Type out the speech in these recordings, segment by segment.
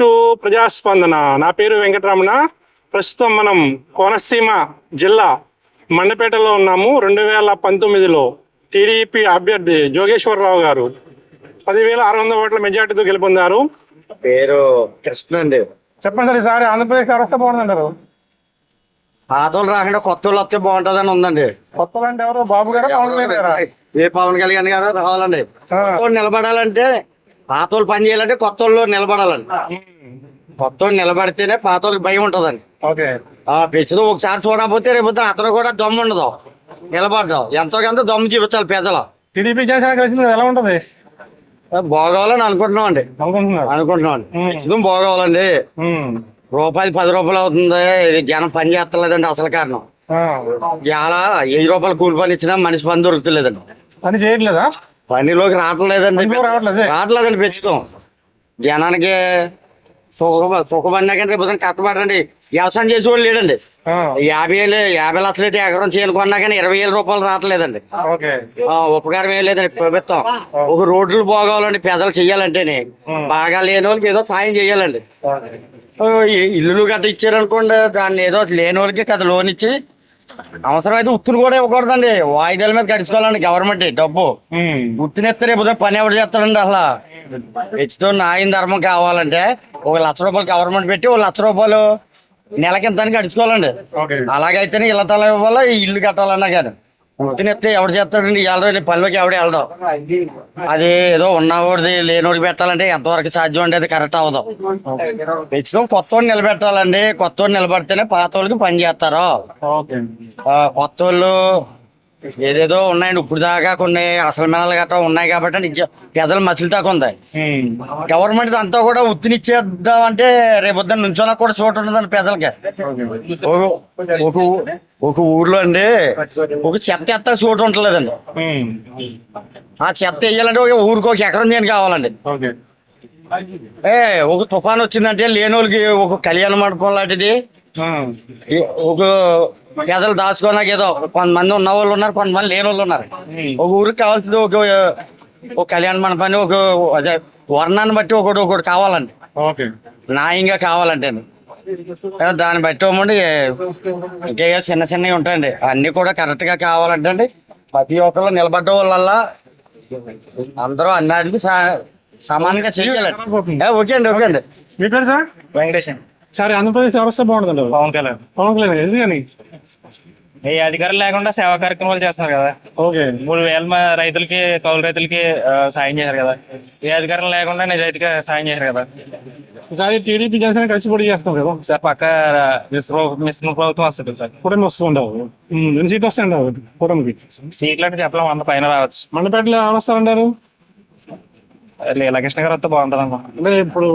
To ప్రజాస్పందన. నా పేరు వెంకటరమణ. ప్రస్తుతం మనం కోనసీమ జిల్లా మండపేటలో ఉన్నాము. 2019లో టీడీపీ అభ్యర్థి జోగేశ్వరరావు గారు 10,600 ఓట్ల మెజార్టీతో గెలుపొందారు. పేరు కృష్ణ అండి. చెప్పండి సార్, ఈసారి ఆంధ్రప్రదేశ్ వ్యవస్థ బాగుందంటారు? పాతలు రాకుండా కొత్త వాళ్ళు వస్తే బాగుంటదని ఉందండి. కొత్త అంటే ఎవరు? బాబు గారు, పవన్ కళ్యాణ్ గారా? ఏ పవన్ కళ్యాణ్ గారు రావాలండి. కొత్త వాళ్ళు నిలబడాలంటే, పాత వాళ్ళు పని చేయాలంటే కొత్త వాళ్ళు నిలబడాలండి. కొత్త వాళ్ళు నిలబడితేనే పాత వాళ్ళకి భయం ఉంటదండి. పెంచుదు ఒకసారి చూడకపోతే రేపు అతను కూడా దమ్ము ఉండదు నిలబడ్డాం. ఎంతో కొంత దమ్ము చూపించాలి పేదలు. టీడీపీ జనసేన కలిసి ఎలా ఉంటది? బాగోవాలని అనుకుంటున్నాం అండి. పెంచుదాం బాగోవాలండి. రూపాయి 10 రూపాయలు అవుతుంది. ఇది జనం పని చేస్తలేదండి. అసలు కారణం ఇలా 1000 రూపాయలు కూలి పని ఇచ్చినా మనిషి పని దొరుకుతలేదండి. పని చేయట్లేదా? పనిలోకి రావట్లేదండి. రావట్లేదండి. పెంచుతాం జనానికి సుఖపడినా కానీ రేపు కష్టపడండి. వ్యవసాయం చేసేవాళ్ళు లేడండి. 50 లక్షలు ఎకరం చేయనుకున్నా కానీ 20,000 రూపాయలు రావట్లేదండి. ఉపకారం ఏం లేదండి. ప్రభుత్వం ఒక రోడ్లు బాగోవాలండి. పెద్దలు చెయ్యాలంటేనే బాగా లేని వాళ్ళకి ఏదో సాయం చెయ్యాలండి. ఇల్లు గట్ట ఇచ్చారనుకోండి, దాన్ని ఏదో లేని వాళ్ళకి కదా లోన్ ఇచ్చి అవసరం అయితే ఉత్తులు కూడా ఇవ్వకూడదండి. వాయిదాల మీద గడుచుకోవాలండి గవర్నమెంట్ డబ్బు. ఉత్తినెత్తే రేపు పని ఎవరు చేస్తాడండి? అసలు హెచ్చుతో న్యాయం ధర్మం కావాలంటే 1,00,000 రూపాయలు గవర్నమెంట్ పెట్టి 1,00,000 రూపాయలు నెలకింత గడుచుకోవాలండి. అలాగైతేనే ఇళ్ళ తల ఇవ్వాలా, ఇల్లు కట్టాలన్నా కానీ ఉత్తినెత్తే ఎవరు చేస్తాడండి? వెళ్ళరు పనిలోకి ఎవడు వెళ్ళడం. అది ఏదో ఉన్నవాడిది లేనోడికి పెట్టాలంటే ఎంతవరకు సాధ్యం అండి? అది కరెక్ట్ అవ్వదు. పెంచుతాం కొత్త వాడిని నిలబెట్టాలండి. కొత్త వాడిని నిలబడితేనే పాత వాళ్ళకి పని చేస్తారు. కొత్త వాళ్ళు ఏదేదో ఉన్నాయండి. ఇప్పుడు దాకా కొన్ని అసలు మెనలు గట్రా ఉన్నాయి కాబట్టి పెద్దలు మసిలి దాకా ఉంది. గవర్నమెంట్ అంతా కూడా ఉత్తినిచ్చేద్దామంటే రేపొద్దున నుంచోనా కూడా చోటు ఉండదండి పెద్దలకి. ఒక ఊర్లో అండి ఒక చెత్త ఎత్త చోటు ఉండలేదండి. ఆ చెత్త వేయాలంటే ఒక ఊరికి 1 ఎకరం చేయని కావాలండి. ఒక తుఫాన్ వచ్చిందంటే లేని వాళ్ళకి ఒక కళ్యాణ మండపం లాంటిది ఒక పేదలు దాచుకోనాక ఏదో కొంతమంది ఉన్న వాళ్ళు ఉన్నారు, కొంతమంది లేని వాళ్ళు ఉన్నారు. ఒక ఊరికి కావాల్సింది ఒక కళ్యాణ మండపాన్ని ఒక అదే వర్ణాన్ని బట్టి ఒకటి కావాలండి. న్యాయంగా కావాలంటే దాన్ని బట్టి ఇవ్వండి. ఇంకా చిన్న చిన్నవి ఉంటాయండి. అన్ని కూడా కరెక్ట్ గా కావాలంటే అండి ప్రతి ఒక్కరు నిలబడ్డ వాళ్ళ అందరూ అన్నిటికీ సమానంగా చేయాలండి. ఓకే అండి. మీ పేరు సార్? వెంకటేష్. సరే, ఆంధ్రప్రదేశ్ వ్యవస్థ బాగుంటుందండి. పవన్ కళ్యాణ్ ఎందుకని? ఏ అధికారం లేకుండా సేవా కార్యక్రమాలు చేస్తున్నారు కదా. 3,000 రైతులకి, కౌలు రైతులకి సాయం చేశారు కదా. ఏ అధికారం లేకుండా నిజాయితీగా సాయం చేశారు కదా. ఈసారి టీడీపీ జనసేన కలిసి పోటీ చేస్తాం కదా సార్. పక్క మిశ్రమ ప్రభుత్వం వస్తుంది సార్. కూటమి వస్తుండవు. ఎన్ని సీట్లు వస్తాయండి కూటమికి? సీట్లు అంటే చెప్పలేం, 100 పైన రావచ్చు. మండపేటలో ఎవరు వస్తారంటారు? లీలాకృష్ణ గారు వస్తే బాగుంటది అనుకుంటున్నాను. అంటే ఇప్పుడు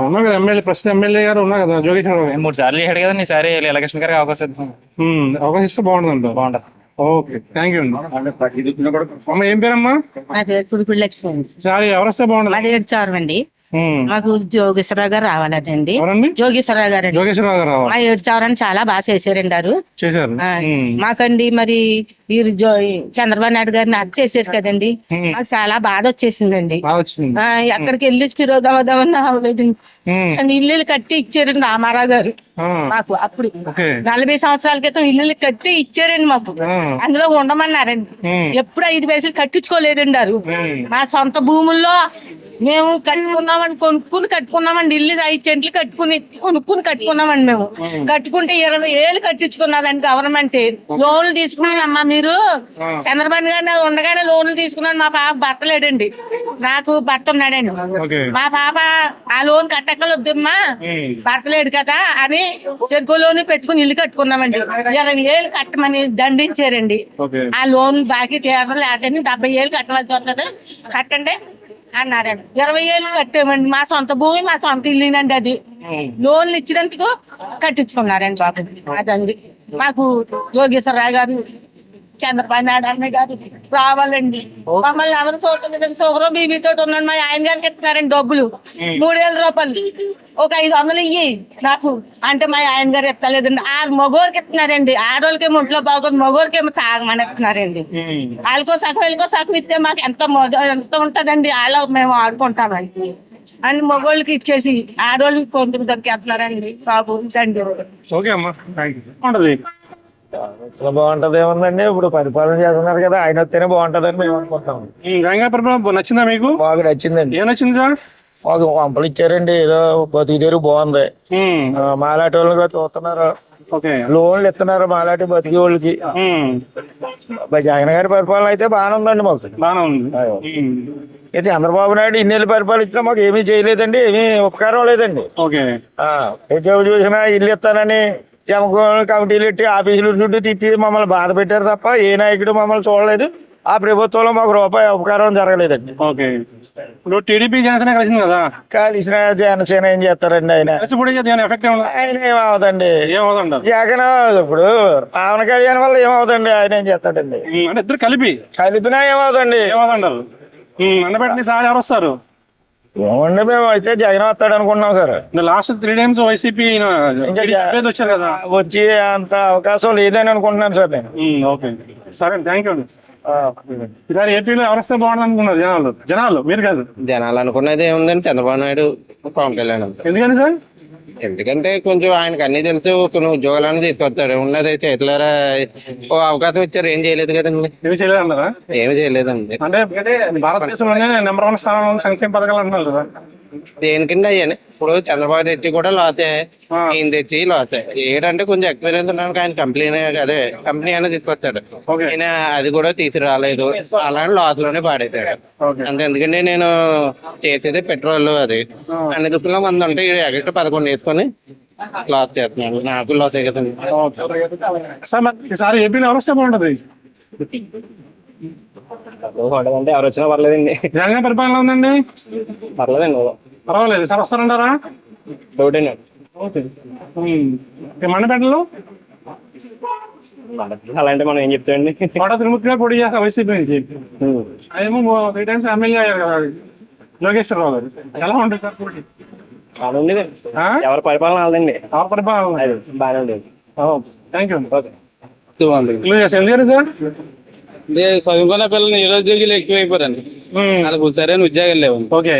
ఉన్నా కదా ఎమ్మెల్యే, ప్రస్తుతం ఎమ్మెల్యే గారు ఉన్నా కదా జోగేశ్వర గారు. 3 సార్లు చేశాడు కదా. ఈసారి లీలాకృష్ణ గారికి అవకాశం ఇస్తే బాగుంటుంది. ఓకే, థ్యాంక్ యూ అండి. అమ్మ ఏం పేరమ్మా? సారీ, ఎవరు వస్తే బాగుంటుంది? మాకు జోగేశ్వరరావు గారు రావాలండి. జోగేశ్వరరావు గారు మా 7,000 చాలా బాగా చేశారు. మాకండి మరి వీరు చంద్రబాబు నాయుడు గారిని అది చేశారు కదండి. మాకు చాలా బాధ వచ్చేసిందండి. ఎక్కడికి వెళ్ళి ఫిరోదామని అవ్వలేదు. ఇల్లు కట్టి ఇచ్చారండి రామారావు గారు మాకు. అప్పుడు 40 సంవత్సరాల క్రితం ఇల్లు కట్టి ఇచ్చారండి మాకు. అందులో ఉండమన్నారండి. ఎప్పుడు 5 పైసలు కట్టించుకోలేదండి. మా సొంత భూముల్లో మేము కట్టుకున్నామండి. ఇల్లు 5 సెంట్లు కొనుక్కుని కట్టుకున్నామండి. మేము కట్టుకుంటే 20 ఏళ్ళు కట్టించుకున్నదండి గవర్నమెంట్. లోన్లు తీసుకున్నానమ్మా మీరు. చంద్రబాబు గారు ఉండగానే లోన్లు తీసుకున్నాను. మా పాప భర్త లేడండి, నాకు భర్త ఉన్నాడండి. మా పాప ఆ లోన్ కట్టక్కలొద్దమ్మా, భర్త లేడు కదా అని చెరుకు లోన్ పెట్టుకుని ఇల్లు కట్టుకున్నామండి. 20 ఏళ్ళు కట్టమని దండించారండి. ఆ లోన్ బాకీ తీరడం లేదని 70 ఏళ్ళు కట్టవలసి వస్తుంది, కట్టండి అన్నారండి. 20 ఏళ్ళు కట్టామండి. మా సొంత భూమి, మా సొంత ఇల్లునండి. అది లోన్లు ఇచ్చినందుకు కట్టించుకున్నారండి బాబు. అదండి మాకు జోగేశ్వరరావు గారు, చంద్రబాబు నాయుడు అన్నయ్య గారు రావాలండి. మమ్మల్ని ఎవరు చూడలేదు. షుగర్ బీబీ తోటి ఉన్నాను. మా ఆయన గారికి ఇస్తున్నారండి డబ్బులు 3,000 రూపాయలు. ఒక 500 ఇయ్యి నాకు అంటే మా ఆయన గారు ఇస్తలేదండి. మగోరికి ఇస్తున్నారండి. ఆడోళ్ళకి ఒంట్లో బాగోదు, మగోరికేమో తాగమని ఇస్తున్నారండి. వాళ్ళకో సగం వీళ్ళకో సగం ఇస్తే మాకు ఎంత ఉంటదండి. వాళ్ళ మేము ఆడుకుంటామండి. అని మగవాళ్ళకి ఇచ్చేసి ఆడవాళ్ళకి కొంత దొరికేస్తున్నారండి బాబు తండ్రి. ఓకే అమ్మా, థ్యాంక్ యూ. ఉంటది బాగుంటది ఏముందండి, ఇప్పుడు పరిపాలన చేస్తున్నారు కదా, ఆయన వస్తేనే బాగుంటదని మేము అనుకుంటాం. రంగా పరిపాలన నచ్చిందా మీకు? బాగా నచ్చిందండి. ఏం నచ్చింది సార్? మాకు వంపలు ఇచ్చారండి, ఏదో బతుకు తెరుగు బాగుంది. మాలాంటి వాళ్ళు కూడా చూస్తున్నారు, లోన్లు ఇస్తున్నారు మాలాంటి బతికి వాళ్ళకి. జగన్ గారి పరిపాలన అయితే బాగానే ఉందండి మాకు. బాగానే ఉంది. అయితే చంద్రబాబు నాయుడు ఇన్నేళ్ళు పరిపాలించినా మాకు ఏమీ చేయలేదండి, ఏమీ ఉపకారం లేదండి. చూసినా ఇల్లు ఇస్తానని కమిటీలు పెట్టి ఆఫీసులు చుట్టూ తిప్పి మమ్మల్ని బాధ పెట్టారు తప్ప ఏ నాయకుడు మమ్మల్ని చూడలేదు. ఆ ప్రభుత్వంలో మాకు రూపాయి ఉపకారం జరగలేదండి. ఇప్పుడు టీడీపీ జనసేన కలిసింది కదా, కలిసిన జనసేన ఏం చేస్తారండి? ఆయన ఆయన ఏమవుతండి, జగన్ ఇప్పుడు పవన్ కళ్యాణ్ వల్ల ఏమవుతండి, ఆయన ఏం చేస్తాడండి? ఇద్దరు కలిపినా ఏమవుతండి? సార్ ఎవరు వస్తారు? ఏమండి, మేము అయితే జగన్ వస్తాడు అనుకుంటున్నాం సార్. లాస్ట్ 3 times వైసీపీ వచ్చారు కదా, వచ్చి అంత అవకాశం లేదని అనుకుంటున్నాను సార్ నేను. ఓకే సరే, థ్యాంక్ యూ అండి. ఈసారి ఏపీలో ఎవరు వస్తే బాగుంది అనుకున్నారు జనాలు మీరు కాదు? జనాలు అనుకున్నది ఏముందండి, చంద్రబాబు నాయుడు, పవన్ కళ్యాణ్. ఎందుకని సార్? ఎందుకంటే కొంచెం ఆయనకు అన్ని తెలుసు, కొన్ని ఉద్యోగాలను తీసుకొస్తాడు. ఉన్నది చేతులారా ఓ అవకాశం ఇచ్చారు, ఏం చేయలేదు కదండి. ఏమి చేయలేదు అన్నారా? ఏమి చేయలేదండి. అంటే భారతదేశంలోనే నెంబర్ 1 స్థానంలో సంక్షేమ పథకాలు అంటున్నారు కదా, దేనికండి అయ్యాని? ఇప్పుడు చంద్రబాబు తెచ్చి కూడా లాసే, ఈయన తెచ్చి లాసే. ఏంటంటే కొంచెం ఎక్స్పీరియన్స్ ఉన్నాను, ఆయన కంపెనీ అయినా తీసుకొచ్చాడు. ఆయన అది కూడా తీసుకురాలేదు, అలాంటి లాస్ లోనే పాడైతాడు. అంతే. ఎందుకంటే నేను చేసేది పెట్రోల్, అది అన్ని దుక్కుల్లో మంది ఉంటే ఎగట్టు 11 వేసుకొని లాస్ చేస్తున్నాడు. నాకు లాసే కదండి. ఈసారి ఏపీలో ఎవరు వస్తే బాగుంటది? అంటే ఎవరు వచ్చినా పర్లేదండి. జగన్ పరిపాలన ఉందండి, పర్లేదండి, పర్వాలేదు. సార్ వస్తారంటారా? మండపేటలో అలాంటి మనం ఏం చెప్తామండి. తిరుమతిగా పొడి చేస్తా వైసీపీ నుంచి. అదేమో 3 times ఎమ్మెల్యే అయ్యారు కదా లోకేశ్వరరావు గారు. ఎలా ఉంటుంది సార్? బాగా ఉండేది. ఎవరి పరిపాలన అదండి, ఎవరి పరిపాలన బాగానే ఉండేది. Thank you. ఎందుకంటే సార్ చదువుకున్న పిల్లలు నిరుద్యోగులు ఎక్కువైపోరండి, వాళ్ళకు సరైన ఉద్యోగాలు లేవు. ఓకే,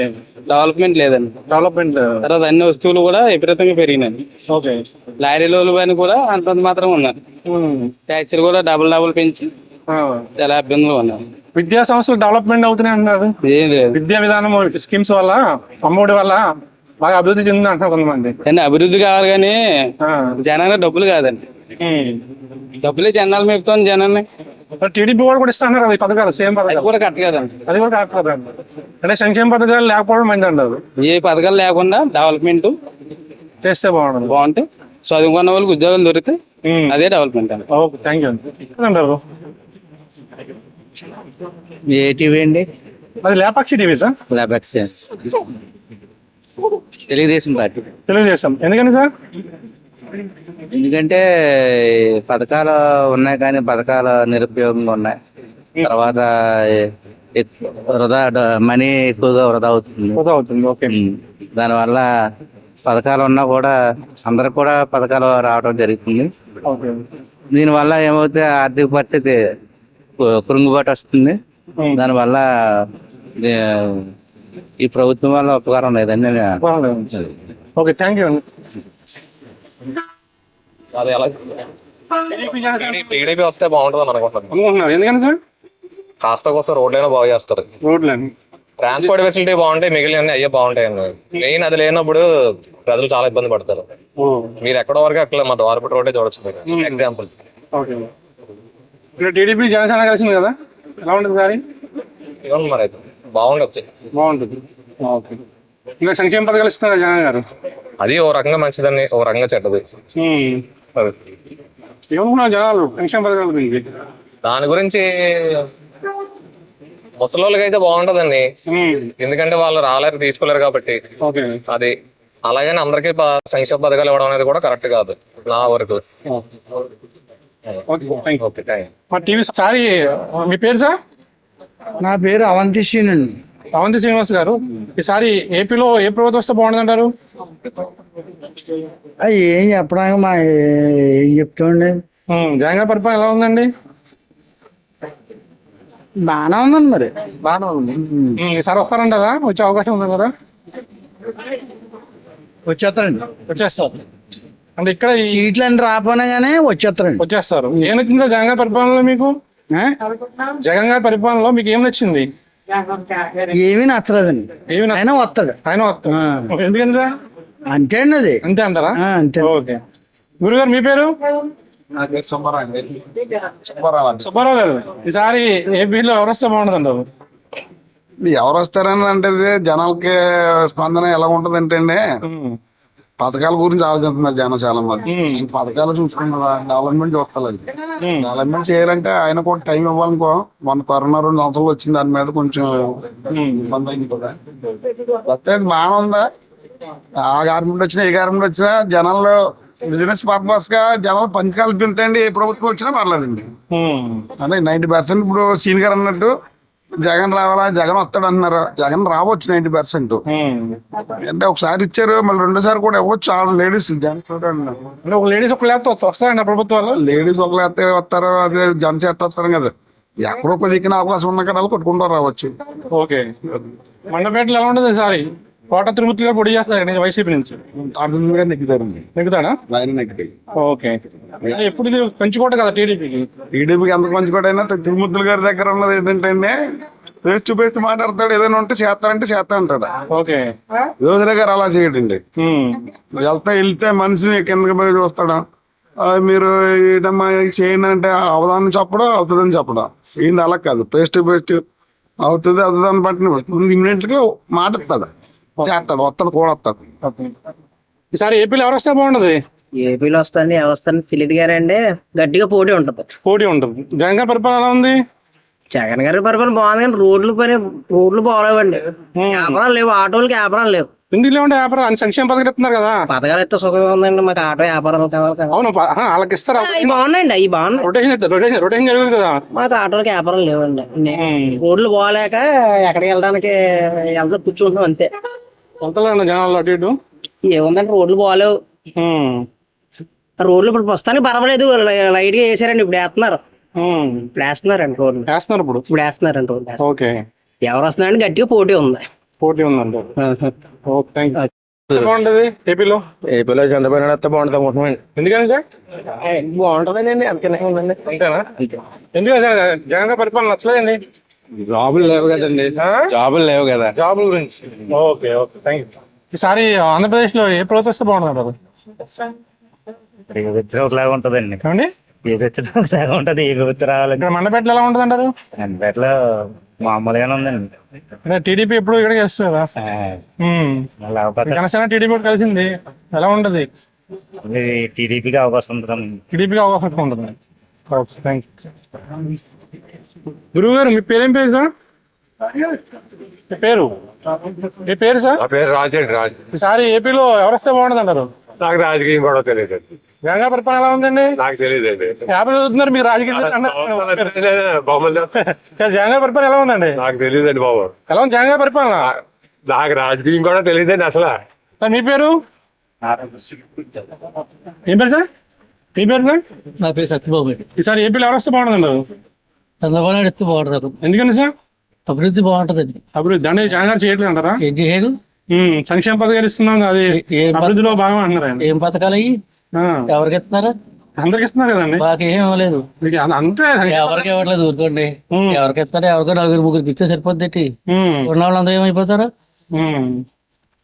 డెవలప్మెంట్ లేదండి. తర్వాత అన్ని వస్తువులు కూడా విపరీతంగా పెరిగినాయి. ఓకే, లారీల పైన కూడా అంతంత మాత్రం ఉన్నారు. ట్యాక్సీలు కూడా డబుల్ పెంచి చాలా ఇబ్బందులు ఉన్నారు. విద్యా సంస్థలు డెవలప్మెంట్ అవుతున్నాయి అంటున్నారు. ఏం లేదు, విద్యా విధానం స్కీమ్స్ వల్ల, అమ్మఒడి వల్ల బాగా అభివృద్ధి చెందింది అంటున్నారు కొంతమంది. అభివృద్ధి కావాలి కానీ జనానికి డబ్బులు కాదండి. డబ్బులే జనాలు మేపుతాను జనాన్ని. టీడీపీ కూడా ఇస్తున్నారు కదా ఈ పథకాలు, సేమ్ పథకాలు కూడా కట్టలేదండి. అది కూడా కాకపోతే అంటే సంక్షేమ పథకాలు లేకపోవడం మంది అంటారు. ఏ పథకాలు లేకుండా డెవలప్మెంట్ చేస్తే బాగుంటే చదువుకున్న వాళ్ళకి ఉద్యోగాలు దొరికితే అదే డెవలప్మెంట్ అండి. ఓకే, థ్యాంక్ యూ అంటారు. ఏ టీవీ అండి? అది Lepakshi TV sir. Lepakshi Telugu Desam party. Telugu Desam ఎందుకని సార్? ఎందుకంటే పథకాలు ఉన్నాయి కానీ పథకాలు నిరుపయోగంగా ఉన్నాయి. తర్వాత మనీ ఎక్కువగా వృధా అవుతుంది. దానివల్ల పథకాలు ఉన్నా కూడా అందరికి కూడా పథకాలు రావడం జరుగుతుంది. దీనివల్ల ఏమవుతుంది, ఆర్థిక పరిస్థితి కృంగుబాటు వస్తుంది. దానివల్ల ఈ ప్రభుత్వం వల్ల ఉపకారం లేదండి. Okay, thank you. టీడీపీ వస్తే బాగుంటుంది అనుకుంటున్నారు. ఎందుకని సార్? కాస్త కోస్త రోడ్లైనా బాగు చేస్తారు. ట్రాన్స్పోర్ట్ ఫెసిలిటీ బాగుంటాయి, మిగిలిన అయ్యే బాగుంటాయండి. మెయిన్ అది లేనప్పుడు ప్రజలు చాలా ఇబ్బంది పడతారు. మీరు ఎక్కడో వరకు అక్కడ మా ద్వారపూట రోడ్డే చూడొచ్చు ఎగ్జాంపుల్. టీడీపీ జనసేన కలిసింది కదా, ఎలా ఉంటుంది సార్? మరి అయితే బాగుంటుంది. ఇంకా సంక్షేమ పథకాలు ఇస్తున్నారు జగన్ గారు, అది ఓ రకంగా మంచిదని, ఓ రకంగా చెడ్డది. ఏమనుకున్నారు జనాలు సంక్షేమ పథకాల గురించి? దాని గురించి ముసలోళ్ళకి అయితే బాగుంటదండి, ఎందుకంటే వాళ్ళు రాలేరు, తీసుకోలేరు కాబట్టి. అది అలాగని అందరికీ సంక్షేమ పథకాలు ఇవ్వడం అనేది కూడా కరెక్ట్ కాదు నా వరకు. సారీ, మీ పేరు సార్? నా పేరు అవంతి శ్రీనండి. అవంతి శ్రీనివాస్ గారు, ఈసారి ఏపీలో ఏ ప్రభుత్వం వస్తే బాగుంటుంది అంటారు? ఏం చెప్పడానికి ఏం చెప్తాండి. జగన్ గారి పరిపాలన ఎలా ఉందండి? బాగానే ఉందండి. మరి బాగానే ఉంది. ఈసారి వస్తారంటారా? వచ్చే అవకాశం ఉంది కదా? వచ్చేస్తారండి. వచ్చేస్తారు అంటే ఇక్కడ సీట్లని రాపోయినా కానీ వచ్చేస్తారండి. వచ్చేస్తారు. ఏం నచ్చిందో జగన్ గారి పరిపాలనలో మీకు? ఆ? జగన్ గారి పరిపాలనలో మీకు ఏం నచ్చింది? ఏమీ నచ్చలేదండి. ఏమి నచ్చ- ఆయన వస్తాడు. ఆయన వస్తారు. ఎందుకని సార్? అంతే అండి అది. అంతే అంటారా? అంతే. ఓకే. గురుగారు మీ పేరు? సుబ్బారావు గారు, ఈసారి ఏపీలో ఎవరు వస్తే బాగుంటుంది అంటారు? ఎవరు వస్తారని అంటే జనాలకి స్పందన ఎలా ఉంటది అంటే అండి, పథకాల గురించి ఆలోచిస్తున్నారు జనం చాలా మంది. ఈ పథకాలు చూసుకుంటున్నారు, డెవలప్మెంట్ చూస్తారు. డెవలప్మెంట్ చేయాలంటే ఆయన కూడా టైం ఇవ్వాలనుకో. మన కరోనా 2 సంవత్సరాలు వచ్చింది, దాని మీద కొంచెం ఇబ్బంది అయింది కూడా. ప్రత్యేక బాగానే ఉందా, ఆ గవర్నమెంట్ వచ్చినా ఏ గవర్నమెంట్ వచ్చినా జనాలు బిజినెస్ పర్పస్ గా జనాలు పని కల్పించండి. ఏ ప్రభుత్వం వచ్చినా పర్లేదండి. అంటే 90% ఇప్పుడు సీన్ గారు అన్నట్టు జగన్ రావాలా, జగన్ వస్తాడు అంటున్నారు. జగన్ రావచ్చు 90%. అంటే ఒకసారి ఇచ్చారు, మళ్ళీ రెండోసారి కూడా ఇవ్వచ్చు. ఆ లేడీస్ జెంట్స్ అంటే ఒక లేడీస్ ఒక లేకపోతే వస్తారండి ప్రభుత్వాలు. లేడీస్ ఒక లేకపోతే వస్తారు, అదే జెంట్స్ వస్తారు కదా. ఎక్కడో ఒక దిక్కున అవకాశం ఉన్న కదా కొట్టుకుంటారు రావచ్చు. ఓకే. మండపేటలో ఎలా ఉంటుంది ఈసారి? కోట తిరుమతి గారు పొడి చేస్తారు వైసీపీ నుంచి. అర్థంగా నెగ్గుతారండి. నెగ్గుతాడా? ఆయన నెగ్గుతాయి. ఓకే. ఎప్పుడు ఇది కంచుకోట కదా టీడీపీకి. టీడీపీకి ఎంత మంచి కూడా అయినా తిరుమూర్తుల గారి దగ్గర ఉన్నది ఏంటంటే ఫేస్ టు ఫేస్ మాట్లాడతాడు. ఏదైనా ఉంటే చేస్తారంటే చేస్తా అంటాడు. ఓకే. యోజన గారు అలా చేయడండి. వెళ్తే మనిషిని కిందకి పోయి చూస్తాడు. మీరు ఏదమ్మా చేయండి అంటే అవదాన్ని చెప్పడం, అవుతుందని చెప్పడం. ఏంది అలా కాదు, ఫేస్ టు ఫేస్ అవుతుంది అవుతుందని బట్టి ఇమ్మీడియట్ గా మాట ఇస్తాడు, చేస్తాడు, వస్తాడు కూడా వస్తాడు. ఈసారి ఏపీలో ఎవరు వస్తే బాగుంటది? ఏపీలో వస్తాను ఎవరు తెలియదు గారండి, గట్టిగా పోటీ ఉంటది. పోటీ ఉంటుంది. జగన్ గారి పరిపాలన ఎలా ఉంది? జగన్ గారి పరిపాలన బాగుంది కానీ రోడ్లు బాగలేవండి. వ్యాపారాలు లేవు, ఆటోలకి వ్యాపారాలు లేవు. ఎందుకు లేవంటే వ్యాపారం అని సంక్షేమ పథకాలు ఇస్తున్నారు కదా. పథకాలు అయితే సుఖంగా ఉందండి, మాకు ఆటో వ్యాపారాలు కావాలి కదా. అవును, వాళ్ళకి ఇస్తారు. అవి బాగున్నాయండి, అవి బాగున్నాయి. రొటేషన్ జరుగుతుంది కదా. మాకు ఆటోలకి వ్యాపారం లేవండి. రోడ్లు బాగాలేక ఎక్కడికి వెళ్ళడానికి వెళ్తా కూర్చుంటాం అంతే. వెళ్తారు జనాలు అటు ఇటు. ఏముందండి, రోడ్లు బాగాలేవు. రోడ్లు ఇప్పుడు ప్రస్తుతానికి పర్వాలేదు, లైట్ గా వేసారండి. ఇప్పుడు వేస్తున్నారు, వేస్తున్నారండి రోడ్లు. వేస్తున్నారు ఇప్పుడు వేస్తున్నారండి రోడ్లు. ఓకే. ఎవరు వస్తున్నారండి, గట్టిగా పోటీ ఉంది. పోటీ ఉందండి. బాగుంటది ఏపీలో? ఏపీలో చంద్రబాబు నాయుడు వస్తే బాగుంటుంది అనుకుంటున్నాం. ఎందుకని సార్? బాగుంటుందండి, అందుకనే ఉందండి. అంతేనా? ఎందుకని జగన్ గారి పరిపాలన నచ్చలేదండి? జాబులు లేవు కదండి. జాబులు లేవు కదా. జాబుల గురించి. Okay okay, thank you. ఈసారి ఆంధ్రప్రదేశ్ లో ఏ ప్రభుత్వం వస్తే బాగుంటుంది? లాగా ఉంటదండి. ఏమండి? లాగా ఉంటది. ఇక్కడ మండపేటలో ఎలా ఉంటుంది అంటారు? మండపేటలో మామూలుగానే ఉందండి. టీడీపీ ఎప్పుడు ఇక్కడ చేస్తుందా? జనసేన టీడీపీ కలిసింది, ఎలా ఉంటది? టీడీపీకి అవకాశం ఉంటుంది. టీడీపీకి అవకాశం ఉంటుంది. Thank you. గురువు గారు, మీ పేరేం పేరు సార్? మీ పేరు? మీ పేరు సార్? పేరు రాజు. ఈసారి ఏపీలో ఎవరు వస్తే బాగుంటుంది అంటారు? నాకు రాజకీయం కూడా తెలియదు. జగన్ గారి పరిపాలన ఎలా ఉందండి? నాకు తెలియదండి. 50 చదువుతున్నారు మీరు రాజకీయ. జగన్ గారి పరిపాలన ఎలా ఉందండి? నాకు తెలియదండి బాబు. ఎలా ఉంది జగన్ గారి పరిపాలన? నాకు రాజకీయం కూడా తెలియదండి అసలు. సార్ మీ పేరు? ఏం పేరు సార్? మీ పేరు సార్? నా పేరు సత్యబాబు. ఈసారి ఏపీలో ఎవరు వస్తే బాగుంటుంది అంటారు? చంద్రబాబు నాయుడు ఎత్తు బాగుంటారు. ఎందుకని సార్? అభివృద్ధి బాగుంటదండి. అభివృద్ధి అంటే జగన్ గారు చేయట్లేదు అంటారా? ఏం చేయరు, సంక్షేమ పథకాలు ఇస్తున్నాం, అది అభివృద్ధిలో భాగం అంటున్నారు ఆయన. ఏం పథకాలు అయ్యి ఎవరికి ఇస్తున్నారు? అందరికి ఇస్తున్నారు కదండి. మాకు ఏం ఇవ్వలేదు. అంతే, ఎవరికి ఇవ్వట్లేదు. ఊరుకోండి. ఎవరికి ఇస్తారు? ఎవరికో 4-3 ఇస్తే సరిపోద్ది. ఉన్న వాళ్ళందరూ ఏమైపోతారు?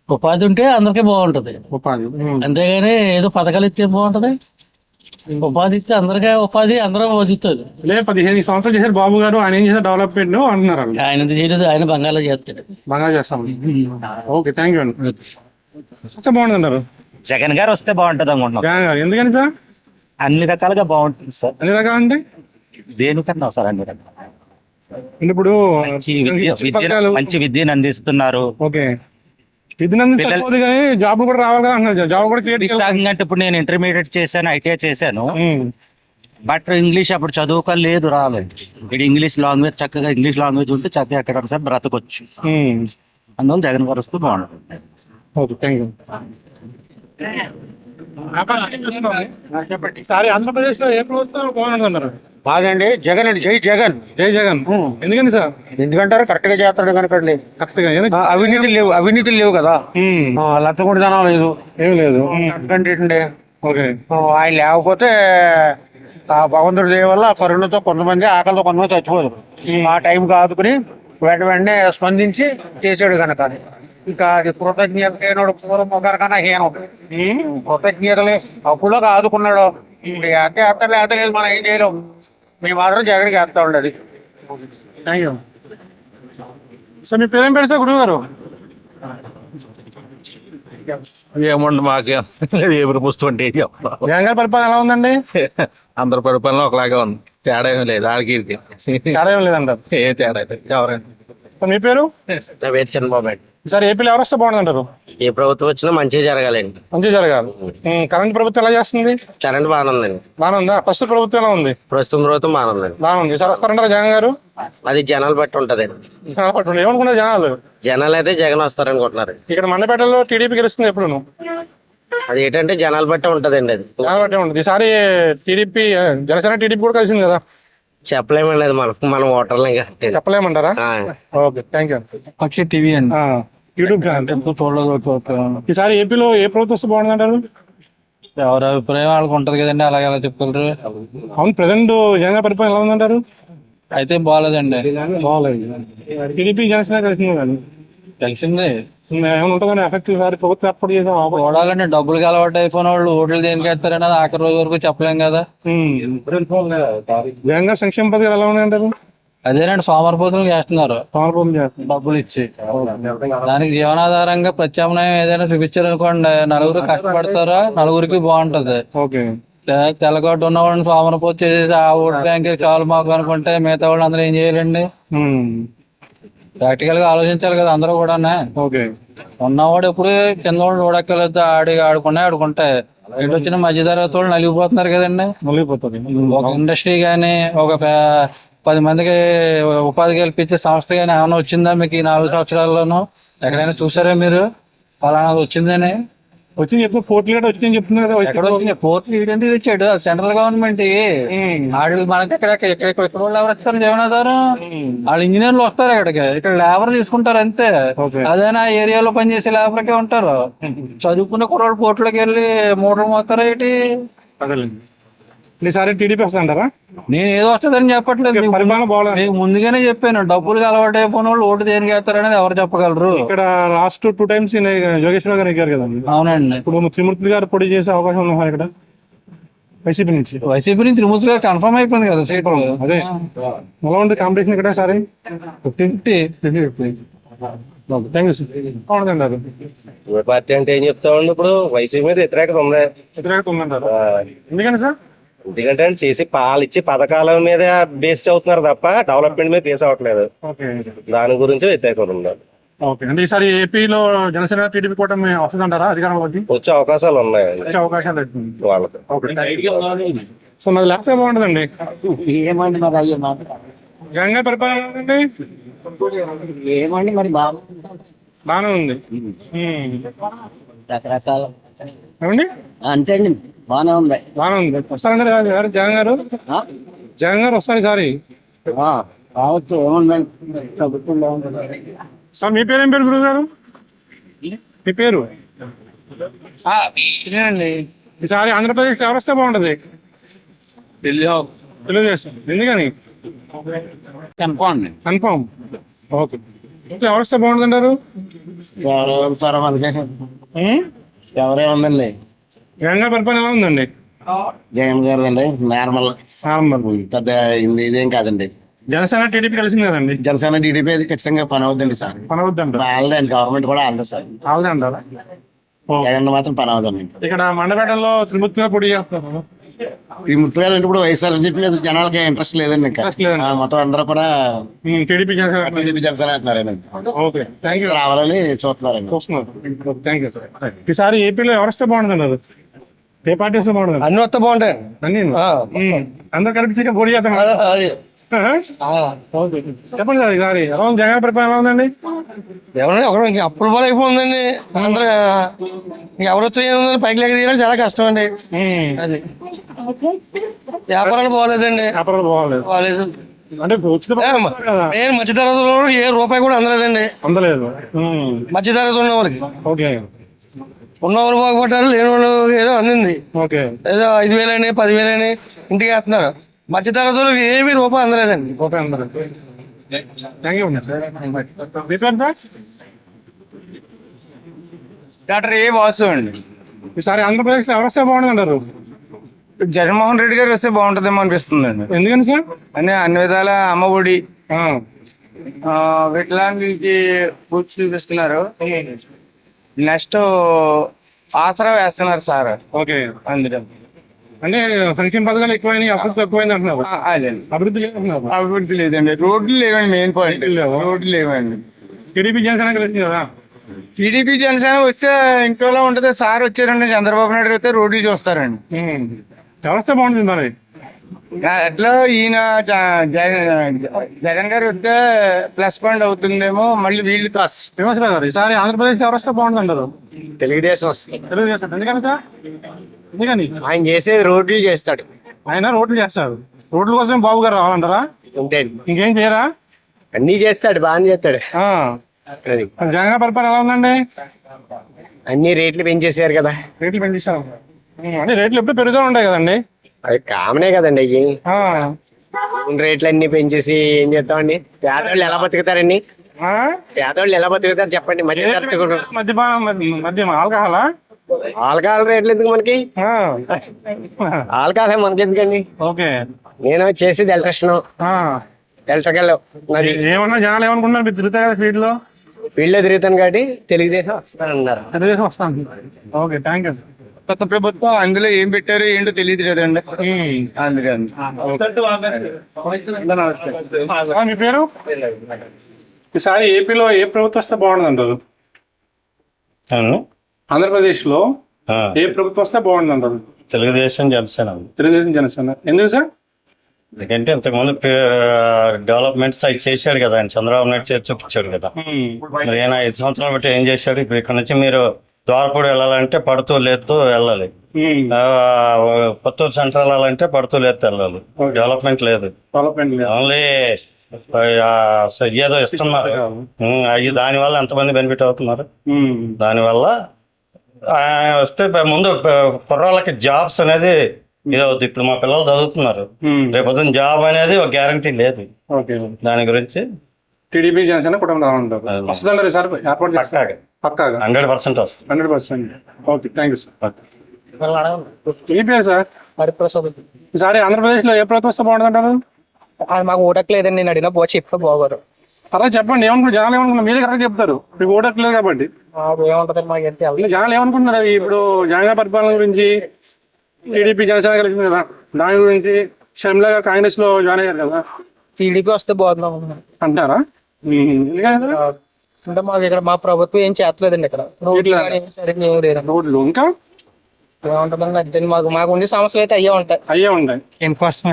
ఉపాధి ఉంటే అందరికీ బాగుంటది. ఉపాధి. అంతేగాని ఏదో పథకాలు ఇస్తే బాగుంటది. ఉపాధి ఇస్తే అందరికీ ఉపాధి, అందరూ బతుకుతారు. 15 సంవత్సరాలు చేశారు బాబు గారు, ఆయన ఏం చేశారు డెవలప్మెంట్ అంటున్నారు. ఆయన చేయలేదు, ఆయన బంగాళా చేస్తాడు. బాగా చేస్తాం. ఓకే, థ్యాంక్ యూ అండి. వస్తే బాగుంటుంది అంటారు? జగన్ గారు వస్తే బాగుంటది అనుకుంటున్నాం. జగన్ గారు ఎందుకని సార్? అన్ని రకాలుగా బాగుంటుంది సార్. అన్ని రకాలు అంటే దేనికన్నా సార్ అన్ని రకాలు. ఇప్పుడు మంచి విద్యను అందిస్తున్నారు. ఓకే. విద్యనందు కానీ జాబ్ కూడా రావాలి కదా అంటున్నారు. జాబ్ కూడా క్రియేట్ అంటే ఇప్పుడు నేను ఇంటర్మీడియట్ చేశాను, ఐటీఐ చేశాను. బట్ ఇంగ్లీష్ అప్పుడు చదువుకోలేదు, రాలేదు. ఇక్కడ ఇంగ్లీష్ లాంగ్వేజ్ చక్కగా ఇంగ్లీష్ లాంగ్వేజ్ ఉంటే చక్కగా ఎక్కడ సార్ బ్రతకొచ్చు. అందువల్ల జగన్ గారు వస్తే బాగుంటుంది. Okay, thank you. ఈసారి ఆంధ్రప్రదేశ్ లో ఏ ప్రభుత్వం బాగుంటుంది అన్నారు? బాగండి జగన్ అండి, జై జగన్. జై జగన్. ఎందుకని సార్? ఎందుకంటారు కరెక్ట్ గా చేస్తాడు కనుకండి. కరెక్ట్ గా అవినీతి లేవు కదా, లక్షకుండితనం లేదు, ఏం లేదు. ఎందుకంటే ఓకే. ఆయన లేకపోతే ఆ భగవంతుడి దయ వల్ల కరోనాతో కొంతమంది ఆకలితో కొంతమంది చచ్చిపోదు. ఆ టైంకి ఆదుకుని వెంటనే స్పందించి చేసాడు కనుక ఇంకా అది కృతజ్ఞత లేనోడు పూర్వం ఒకరి కన్నా హీనం. కృతజ్ఞతలే అప్పుడులో ఆదుకున్నాడు. ఇప్పుడు అంటే అర్థం లేదు, మనం ఏం చేయలేం. మేము మాత్రం జగన్కి వేస్తా ఉండదు. Thank you sir. మీ పేరేం పేరు సార్? గురువు గారు. ఏముంది మాకు ఎవరు పుస్తుంటే జగన్ గారి పరిపాలన ఎలా ఉందండి? అందరి పరిపాలన ఒకలాగే ఉంది, తేడా ఏమి లేదు. ఆడికి తేడా ఏం లేదంటారు. ఏ తేడా లేదు. ఎవరైనా. మీ పేరు? చంద్రబాబు సార్ ఏపీలో ఎవరు వస్తే బాగుందంటారు? ఏ ప్రభుత్వం వచ్చినా మంచిగా జరగాలండి. మంచిగా జరగాలి. కరెంట్ ప్రభుత్వం ఎలా చేస్తుంది? కరెంట్ బాగానే ఉందండి. బాగానే ఉందా? ప్రస్తుత ప్రభుత్వం ఎలా ఉంది? ప్రస్తుతం ప్రభుత్వం బాగానే ఉందండి. బాగానే ఉంది. సార్ వస్తారంటారా జగన్ గారు? అది జనాలు బట్టి ఉంటది. ఏమనుకున్నారు జనాలు? జనాలు అయితే జగన్ వస్తారనుకుంటున్నారు. ఇక్కడ మండపేటలో టీడీపీ గెలుస్తుంది ఎప్పుడు? అది ఏంటంటే జనాలు బట్టి ఉంటదండి. అది జనాలు బట్టి ఉంటుంది. ఈసారి టీడీపీ జనసేన టీడీపీ కూడా కలిసింది కదా? చెప్పలేమండి, అది మనం ఓటర్లు చెప్పలేమంటారా? Okay, thank you. పక్షి టీవీ అండి, యూట్యూబ్ ఛానల్. ఈసారి ఏపీలో ఏ ప్రభుత్వం వస్తే బాగుందంటారు? ఎవరి అభిప్రాయం వాళ్ళకి ఉంటది కదండి, అలాగే అలా చెప్పగలరు. అవును, ప్రజెంట్ జగన్ గారి పరిపాలన ఎలా ఉందంటారు? అయితే బాగాలేదండి. బాగాలేదు. టీడీపీ జనసేన కలిసింది కానీ తెలిసిందే ఏమైనా ఉంటుందని ఎఫెక్ట్ ప్రభుత్వం ఏర్పాటు చేసాం చూడాలండి. డబ్బులకి అలవాటు అయిపోయిన వాళ్ళు ఓట్లు దేనికి వేస్తారనేది ఆఖరి రోజు వరకు చెప్పలేం కదా. జగన్ గారి సంక్షేమ పథకాలు ఎలా ఉన్నాయంటారు? అదేనండి, సోమరిపోతులు చేస్తున్నారు. సోమరపోతం చేస్తున్నారు డబ్బులు ఇచ్చి. దానికి జీవనాధారంగా ప్రత్యామ్నాయం ఏదైనా చూపించారనుకోండి, నలుగురు కష్టపడతారా, నలుగురికి బాగుంటది. ఓకే. తెల్లగొట్టు ఉన్న వాళ్ళని సోమరపోతు చేసి ఆ ఓట్ బ్యాంక్ చాలు మాకు అనుకుంటే మిగతా వాళ్ళు అందరూ ఏం చేయాలండి? ప్రాక్టికల్ గా ఆలోచించాలి కదా అందరూ కూడా. ఓకే. ఉన్నవాడు ఎప్పుడు కింద వాళ్ళు చూడక్కర్లేదు, ఆడుకుంటే ఎటు వచ్చిన మధ్య తరగతి వాళ్ళు నలిగిపోతున్నారు కదండి. నలిగిపోతుంది. ఒక ఇండస్ట్రీ గానీ, ఒక 10 మందికి ఉపాధి కల్పించే సంస్థ గానీ ఏమైనా వచ్చిందా మీకు ఈ 4 సంవత్సరాల్లోనూ? ఎక్కడైనా చూసారా మీరు ఫలానా వచ్చిందని? వచ్చి చెప్పి పోర్టులు గట్రా వచ్చిందని చెప్తున్నారు. ఎక్కడ వచ్చింది? పోర్టులు ఎందుకు తెచ్చాడు? అది సెంట్రల్ గవర్నమెంట్. వాళ్ళు మనకి ఎక్కడ వాళ్ళు ఎవరు వస్తారు? జగన్నాథారు వాళ్ళు ఇంజనీర్లు వస్తారు ఇక్కడికి, ఇక్కడ లేబర్ తీసుకుంటారు అంతే. అదైనా ఏరియాలో పనిచేసే లేబర్కే ఉంటారు. చదువుకునే కుర్రోళ్ళు పోర్టులోకి వెళ్ళి మోటార్ మోస్తారా ఏంటి? ఈసారి టీడీపీ వస్తుందంటారా? నేను ఏదో వస్తుందని చెప్పట్లేదు, నేను ముందుగానే చెప్పాను. డబ్బులు అలవాటు అయిపోయిన వాళ్ళు ఓటు దేనికి వేస్తారనేది ఎవరు చెప్పగలరు? ఇక్కడ లాస్ట్ 2 times యోగేశ్వరరావు గారు ఎక్కారు కదండి. అవునండి. ఇప్పుడు త్రిమూర్తి గారు పోటీ చేసే అవకాశం ఉంది ఇక్కడ వైసీపీ నుంచి. త్రిమూర్తి గారు కన్ఫర్మ్ అయిపోయింది కదా సీట్. అదే ఎలా ఉంది కాంపిటీషన్ ఇక్కడ? సరే 50-50. Thank you sir. బాగుందంటారు. పార్టీ అంటే ఏం చెప్తామండి, ఇప్పుడు వైసీపీ మీద వ్యతిరేకత ఉంది. వ్యతిరేకత ఉందంటారు. ఎందుకని సార్? ఎందుకంటే చేసి పాలిచ్చి పథకాల మీద బేస్ అవుతున్నారు తప్ప డెవలప్మెంట్ మీద బేస్ అవ్వట్లేదు. దాని గురించి వ్యతిరేకత ఉంది. ఓకే. అంటే ఈసారి ఏపీలో జనసేన టీడీపీ కూటమి వస్తుందంటారా అధికారంలోకి? వచ్చే అవకాశాలు ఉన్నాయి అవకాశాలు వాళ్ళకి. సో మాది లేకపోతే బాగుంటుందండి. ఏమండి మరి అయ్యే మాట జగన్ గారి పరిపాలన ఉందండి. ఏమండి మరి బాగానే ఉంది. రకరకాల ఏమండి? అంతే అండి, బాగానే ఉంది. బాగానే ఉంది. వస్తారండి జగన్ గారు? జగన్ గారు వస్తారు ఈసారి. రావచ్చు, ఏముందండి ప్రభుత్వం బాగుంటుంది. సార్ మీ పేరేం పేరు గురువు గారు? మీ పేరు? ఈసారి ఆంధ్రప్రదేశ్ ఎవరు వస్తే బాగుంటది? తెలుగుదేశం. ఎందుకని? కన్ఫామ్. ఓకే. ఎవరు వస్తే బాగుంటుంది అంటారు? ఎవరు వెళ్తారో మనకి ఎవరే ఉందండి. జగన్ గారి పరిపాలన ఎలా ఉందండి? జగన్ గారు అండి నార్మల్ పెద్ద ఇదేం కాదండి. జనసేన టీడీపీ కలిసింది కదండి. జనసేన టీడీపీ అది ఖచ్చితంగా పని అవుద్దండి సార్. పని అవుద్దండి. వాళ్ళదండి, గవర్నమెంట్ కూడా వాళ్ళదే సార్. వాళ్ళదే అంటారా? జగన్ మాత్రం పని అవుదండి. ఇక్కడ మండపేటలో త్రిమూర్తిగా పొడి చేస్తారు. ఈ ముత్తుగారు అంటే ఇప్పుడు వైఎస్ఆర్సీపీ మీద జనాలకి ఇంట్రెస్ట్ లేదండి. ఇంకా మొత్తం అందరూ కూడా టీడీపీ జనసేన అంటున్నారండి. Okay, thank you. రావాలని చూస్తున్నారండి. చూస్తున్నారు. Thank you. ఈసారి ఏపీలో ఎవరు వస్తే బాగుంటుంది అన్నారు? ఏ పార్టీ వస్తే బాగుంటుంది? అన్ని వస్తే బాగుంటాయి. అన్ని అందరు కలిపి పొడి చేస్తాం. చెప్పండి సార్, ఈసారి ఎలా ఉంది జగన్ పరిపాలన ఎలా ఉందండి? ఎవరైనా ఒకరు అప్పుల పాలు అయిపోతుందండి. అందరూ ఎవరు వచ్చి పైకి లేక తీయడం చాలా కష్టం అండి. అది వ్యాపారాలు బాగోలేదండి. వ్యాపారాలు బాగోలేదు. బాగలేదు. అంటే ఉచిత బస్సు వస్తుంది కదా, నేను మధ్య తరగతిలో ఏ రూపాయి కూడా అందలేదండి. అందలేదు. మధ్య తరగతి ఉన్న వాళ్ళకి, ఓకే ఉన్నవాళ్ళు బాగుపడ్డారు, లేని వాళ్ళు ఏదో అందింది. ఓకే ఏదో 5,000 10,000 ఇంటికి వేస్తున్నారు. మధ్య తరగతిలో ఏమీ రూపాయి అందలేదండి. ఓకే అందరు. Thank you. మీ పేరు సార్? డాక్టర్ ఏ వాసు అండి. ఈసారి ఆంధ్రప్రదేశ్ ఎవరు వస్తే బాగుంటుంది అంటారు? జగన్మోహన్ రెడ్డి గారు వస్తే బాగుంటుందేమో అనిపిస్తుందండి. ఎందుకని సార్? అన్ని విధాల అమ్మఒడి వికలాంగులకి పూర్తి చూపిస్తున్నారు. నెక్స్ట్ ఆసరా వేస్తున్నారు సార్. ఓకే అందులో అంటే సంక్షేమ పథకాలు ఎక్కువైనాయి, అభివృద్ధి తక్కువైంది అంటున్నారు. అభివృద్ధి లేదు అంటున్నారు. అభివృద్ధి లేదండి. రోడ్లు లేవండి. మెయిన్ పాయింట్ రోడ్లు లేవండి. టీడీపీ జనసేన కలిసింది కదా. టీడీపీ జనసేన వస్తే ఇంట్లో ఉంటది. సార్ వచ్చారండి, చంద్రబాబు నాయుడు వస్తే రోడ్లు చూస్తారండి. ఎవరు వస్తే బాగుంటుంది మరి? ఎట్లా ఈయన జగన్ గారు వస్తే ప్లస్ పాయింట్ అవుతుందేమో. మళ్ళీ వీళ్ళు ప్లస్. ఈసారి ఆంధ్రప్రదేశ్ ఎవరు వస్తే బాగుంటుంది అంటారు? తెలుగుదేశం వస్తుంది. తెలుగుదేశం. ఎందుకని సార్? ఎందుకని? ఆయన చేసేది రోడ్లు చేస్తాడు. ఆయన రోడ్లు చేస్తాడు. రోడ్ల కోసం బాబు గారు రావాలంటారా? అంతే. ఇంకేం చేయరా? అన్ని చేస్తాడు, బాగానే చేస్తాడు. జగన్ పరిపాలన ఎలా ఉందండి? అన్ని రేట్లు పెంచేసారు కదా. రేట్లు పెంచేసారు. అంటే రేట్లు ఎప్పుడు పెరుగుతూ ఉంటాయి కదండి. అది కామనే కదండి. అయ్యి రేట్లు అన్ని పెంచేసి ఏం చేస్తామండి? పేదవాళ్ళు ఎలా బతుకుతారండి? పేదవాళ్ళు ఎలా బతుకుతారు చెప్పండి? మద్యం ఆల్కహాలా? ఆల్కహాల్ రేట్లు ఎందుకు మనకి? ఆల్కహాల్ మనకి ఎందుకండి? ఓకే. నేను చేసేది ఎలక్ట్రిషన్. ఎలక్ట్రికల్. ఏమన్నా జనాలు ఏమనుకుంటున్నారు? మీరు తిరుగుతాయి కదా ఫీల్డ్ లో? ఫీల్డ్ లో తిరుగుతాను కాబట్టి తెలుగుదేశం వస్తానన్నారు. తెలుగుదేశం వస్తాను. Okay thank you. కొత్త ప్రభుత్వం అందులో ఏం పెట్టారు ఏంటో తెలియదు కదండి. అందుకని మీ పేరు? ఈసారి ఏపీలో ఏ ప్రభుత్వం వస్తే బాగుంటుంది అంటారు? ఆంధ్రప్రదేశ్ లో ఏ ప్రభుత్వం వస్తే బాగుంటుంది అంటారు? తెలుగుదేశం జనసేన. తెలుగుదేశం జనసేన. ఎందుకు సార్? ఎందుకంటే ఇంతకుముందు డెవలప్మెంట్స్ అవి చేశాడు కదా ఆయన. చంద్రబాబు నాయుడు చేసి చూపించాడు కదా. మరి ఆయన 5 సంవత్సరాలు బట్టి ఏం చేశాడు? ఇప్పుడు ఇక్కడ నుంచి మీరు ద్వారపూడి వెళ్ళాలంటే పడుతూ లేస్తూ వెళ్ళాలి. పుత్తూరు సెంటర్ వెళ్ళాలంటే పడుతూ లేస్తూ వెళ్ళాలి. డెవలప్మెంట్ లేదు. ఓన్లీ ఏదో ఇస్తున్నారు. అవి దానివల్ల ఎంతమంది బెనిఫిట్ అవుతున్నారు. దానివల్ల వస్తే ముందు కుర్రాళ్ళకి జాబ్స్ అనేది ఇదవుతుంది. ఇప్పుడు మా పిల్లలు చదువుతున్నారు, రేపొద్దున జాబ్ అనేది ఒక గ్యారంటీ లేదు. దాని గురించి టీడీపీ జనసేన కుటుంబం వస్తుందంటారు సార్? ఏర్పాటు చేస్తారు పక్కాగా 100% వస్తుంది. 100%. Okay thank you sir. మీ పేరు సార్? హరిప్రసాద్. ఈసారి ఆంధ్రప్రదేశ్ లో ఏ ప్రభుత్వం వస్తే బాగుంటుంది అంటారు? మాకు ఓటక్కలేదండి. నేను అడిగినా చెప్పే బాగోరు. తర్వాత చెప్పండి ఏమనుకుంటారు? జనాలు ఏమనుకుంటున్నారు? మీరే కరెక్ట్ చెప్తారు. మీకు ఓటక్కలేదు కాబట్టి ఏముంటది మాకు ఎంత. జనాలు ఏమనుకుంటున్నారు? ఇప్పుడు జగన్ పరిపాలన గురించి టీడీపీ జనసేన కలిసింది కదా, దాని గురించి షర్మిల గారు కాంగ్రెస్ లో జాయిన్ అయ్యారు కదా. టీడీపీ వస్తే బాగున్నాం అంటారా? అంటే మాకు ఇక్కడ మా ప్రభుత్వం ఏం చేస్తలేదండి. ఇక్కడ రోడ్లు ఇంకా ఏముంటుందండి అంతే. మాకు ఉండే సమస్యలు అయితే అయ్యే ఉంటాయి. ఇంకోసం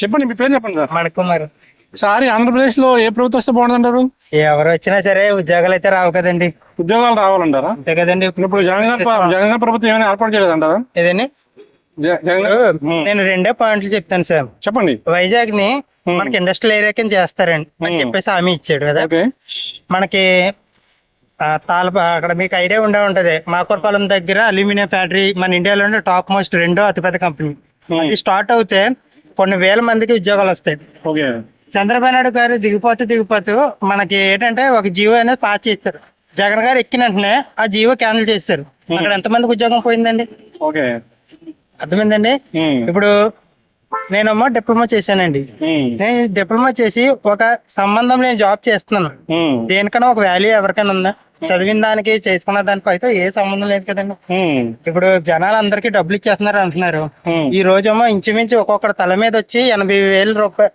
చెప్పండి. మీ పేరు చెప్పండి సార్. మణికుమార్. సారీ ఆంధ్రప్రదేశ్ లో ఏ ప్రభుత్వం వస్తే బాగుంటుందంటారు? ఎవరు వచ్చినా సరే ఉద్యోగాలు అయితే రావు కదండి. ఉద్యోగాలు రావాలంటారా? అంతే కదండి. ఇప్పుడు జగన్ ప్రభుత్వం ఏమైనా ఏర్పాటు చేయలేదంటారా? ఏదండి? నేను 2 పాయింట్లు చెప్తాను సార్. చెప్పండి. వైజాగ్ ని మనకి ఇండస్ట్రియల్ ఏరియా కింద చేస్తారండి అని చెప్పేసి హామీ ఇచ్చాడు కదా. మనకి అక్కడ మీకు ఐడియా ఉంటది. మాకూరపాలెం దగ్గర అల్యూమినియం ఫ్యాక్టరీ మన ఇండియాలోనే టాప్ మోస్ట్ 2వ అతిపెద్ద కంపెనీ. అది స్టార్ట్ అవుతే కొన్ని వేల మందికి ఉద్యోగాలు వస్తాయి. చంద్రబాబు నాయుడు గారు దిగిపోతూ మనకి ఏంటంటే ఒక జీవో అనేది పాస్ చేస్తారు. జగన్ గారు ఎక్కిన వెంటనే ఆ జీవో క్యాన్సిల్ చేస్తారు. అక్కడ ఎంతమందికి ఉద్యోగం పోయిందండి? అర్థమైందండి. ఇప్పుడు నేనేమో డిప్లొమా చేశానండి. నేను డిప్లొమా చేసి ఒక సంబంధం లేని జాబ్ చేస్తున్నాను. దేనికన్నా ఒక వాల్యూ ఎవరికైనా ఉందా? చదివిన దానికి చేసుకున్న దానికి అయితే ఏ సంబంధం లేదు కదండి. ఇప్పుడు జనాలు అందరికి డబ్బులు ఇచ్చేస్తున్నారు అంటున్నారు. ఈ రోజేమో ఇంచుమించు ఒక్కొక్కరు తల మీద వచ్చి 80,000 రూపాయలు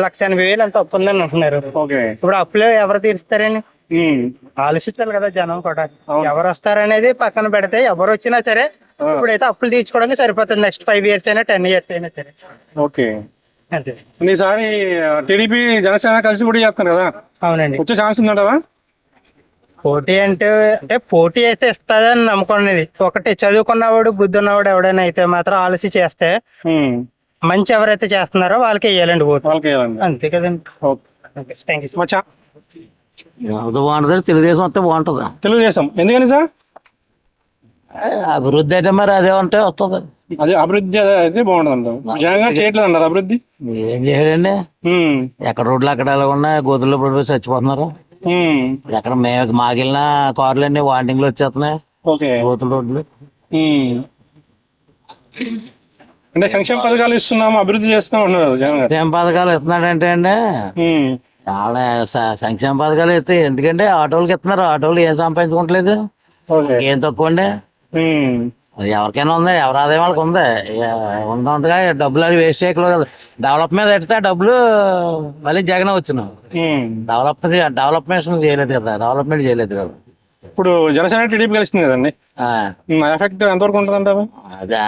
1,80,000 అంత అప్పు ఉందని అంటున్నారు. ఇప్పుడు అప్పులు ఎవరు తీరుస్తారని ఆలోచిస్తారు కదా జనం కూడా. ఎవరు వస్తారనేది పక్కన పెడితే ఎవరు వచ్చినా సరే ఇప్పుడైతే అప్పులు తీర్చుకోవడానికి సరిపోతుంది. నెక్స్ట్ 5 years అయినా 10 years అయినా సరే. ఓకే అంతే. ఈసారి టీడీపీ జనసేన కలిసి పోటీ చేస్తున్నారు కదా. అవునండి. వచ్చే ఛాన్స్ ఉందంటారా? పోటీ అంటే పోటీ అయితే ఇస్తుందని నమ్మకం. ఒకటి చదువుకున్నవాడు బుద్ధి ఉన్నవాడు ఎవడైనా అయితే మాత్రం ఆలోచి చేస్తే మంచి ఎవరైతే చేస్తున్నారో వాళ్ళకి వేయాలండి ఓటు. వాళ్ళకి వేయాలండి. అంతే కదండి. Thank you. ఎవరు బాగుంటుంది? తెలుగుదేశం వస్తే బాగుంటుంది. తెలుగుదేశం ఎందుకని సార్? అభివృద్ధి అయితే మరి అదే ఉంటే వస్తుంది. అదే అభివృద్ధి అయితే బాగుంటుంది అంటారు. జగన్ గారు చేయట్లేదు అంటారు అభివృద్ధి. ఏం చేయడండి, ఎక్కడ రోడ్లు అక్కడ ఎలా ఉన్నాయి, గోతుల్లో పడిపోయి చచ్చిపోతున్నారు. ఎక్కడ మేము మాకెళ్ళిన కార్లు అన్ని వాంటింగ్లు వచ్చేస్తున్నాయి, గోతుల రోడ్లు. అంటే సంక్షేమ పథకాలు ఇస్తున్నాము, అభివృద్ధి చేస్తున్నాం అన్నారు జగన్ గారు. సంక్షేమ పథకాలు ఇస్తున్నాడంటే అండి, చాలా సంక్షేమ పథకాలు ఇస్తే ఎందుకంటే ఆటోలకి ఇస్తున్నారు. ఆటోలు ఏం సంపాదించుకోవట్లేదు, ఏం తక్కువ అండి. అది ఎవరికైనా ఉంది, ఎవరి ఆదాయం వాళ్ళకి ఉంది. ఉండగా డబ్బులు అది వేస్ట్ చేయకూడదు కదా. డెవలప్మెంట్ పెడితే డబ్బులు మళ్ళీ జగన్ వచ్చినాం. డెవలప్మెంట్ చేయలేదు కదా, డెవలప్మెంట్ చేయలేదు కదా. ఇప్పుడు జనసేన టీడీపీ కలిసింది కదండి, ఎఫెక్ట్ ఎంతవరకు ఉంటుంది అంటే?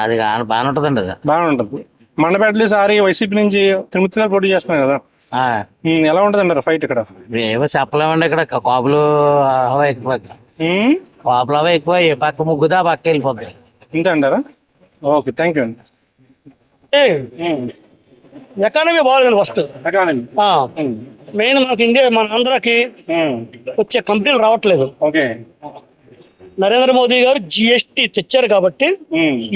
అది బాగానే ఉంటుందండి. అది బాగానే ఉంటుంది. మండపేటలో సారి వైసీపీ నుంచి తిరుమతి గారు పోటీ చేస్తున్నారు కదా, ఎలా ఉంటుంది అంటారు ఫైట్ ఇక్కడ? ఏమో చెప్పలేమండి. ఇక్కడ కాపులు హవా ఎక్కువ, కాపులు హవా ఎక్కువ. ఏ పక్క ముగ్గుదా ఆ పక్క వెళ్ళిపోతాయి. ఇంతే అంటారా? ఓకే, థ్యాంక్ యూ అండి. ఎకానమీ బాగాలేదు. ఫస్ట్ ఎకానమీ మెయిన్ మనకి ఇండియా, మన ఆంధ్రాకి వచ్చే కంపెనీలు రావట్లేదు. ఓకే, నరేంద్ర మోదీ గారు జిఎస్టీ తెచ్చారు కాబట్టి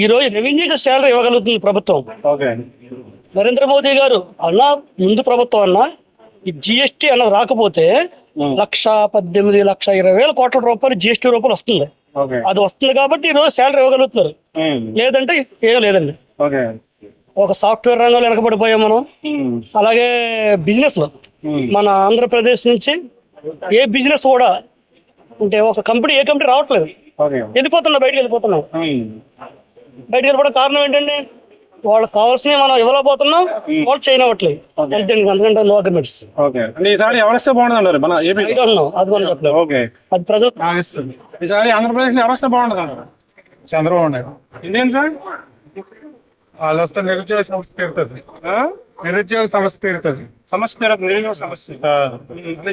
ఈ రోజు రెవెన్యూకి శాలరీ ఇవ్వగలుగుతుంది ప్రభుత్వం. ఓకే, నరేంద్ర మోదీ గారు అన్నా ముందు ప్రభుత్వం అన్నా ఈ జిఎస్టీ అన్నది రాకపోతే 1,18,20,000 కోట్ల రూపాయలు జిఎస్టీ రూపాయలు వస్తుంది. అది వస్తుంది కాబట్టి ఈ రోజు శాలరీ ఇవ్వగలుగుతున్నారు. లేదంటే ఏం లేదండి. ఒక సాఫ్ట్వేర్ రంగంలో వెనకబడిపోయాం మనం. అలాగే బిజినెస్ లో మన ఆంధ్రప్రదేశ్ నుంచి ఏ బిజినెస్ కూడా అంటే ఒక కంపెనీ, ఏ కంపెనీ రావట్లేదు, వెళ్ళిపోతున్నాం, బయటకు వెళ్ళిపోతున్నాం. బయటకు వెళ్ళిపోవడం కారణం ఏంటండి? వాళ్ళకి కావాల్సినవి మనం ఇవ్వలేకపోతున్నాం, వాళ్ళు చేయనవట్లేదు. అందుకంటే నో అగ్రిమెంట్స్. ఈసారి ఎవరిస్తే బాగుంటుంది అంటారు మన ఏపీ? అది మనం చెప్పలేదు. అది ప్రజలు ఈసారి ఆంధ్రప్రదేశ్ ఎవరిస్తే బాగుంటుంది అంటారు? చంద్రబాబు నాయుడు. ఇదేం సార్? వాళ్ళు వస్తే నిరుద్యోగ సమస్య తీరుతుంది. నిరుద్యోగ సమస్య తీరుతుంది. సమస్య తీరుతుంది, నిరుద్యోగ సమస్య.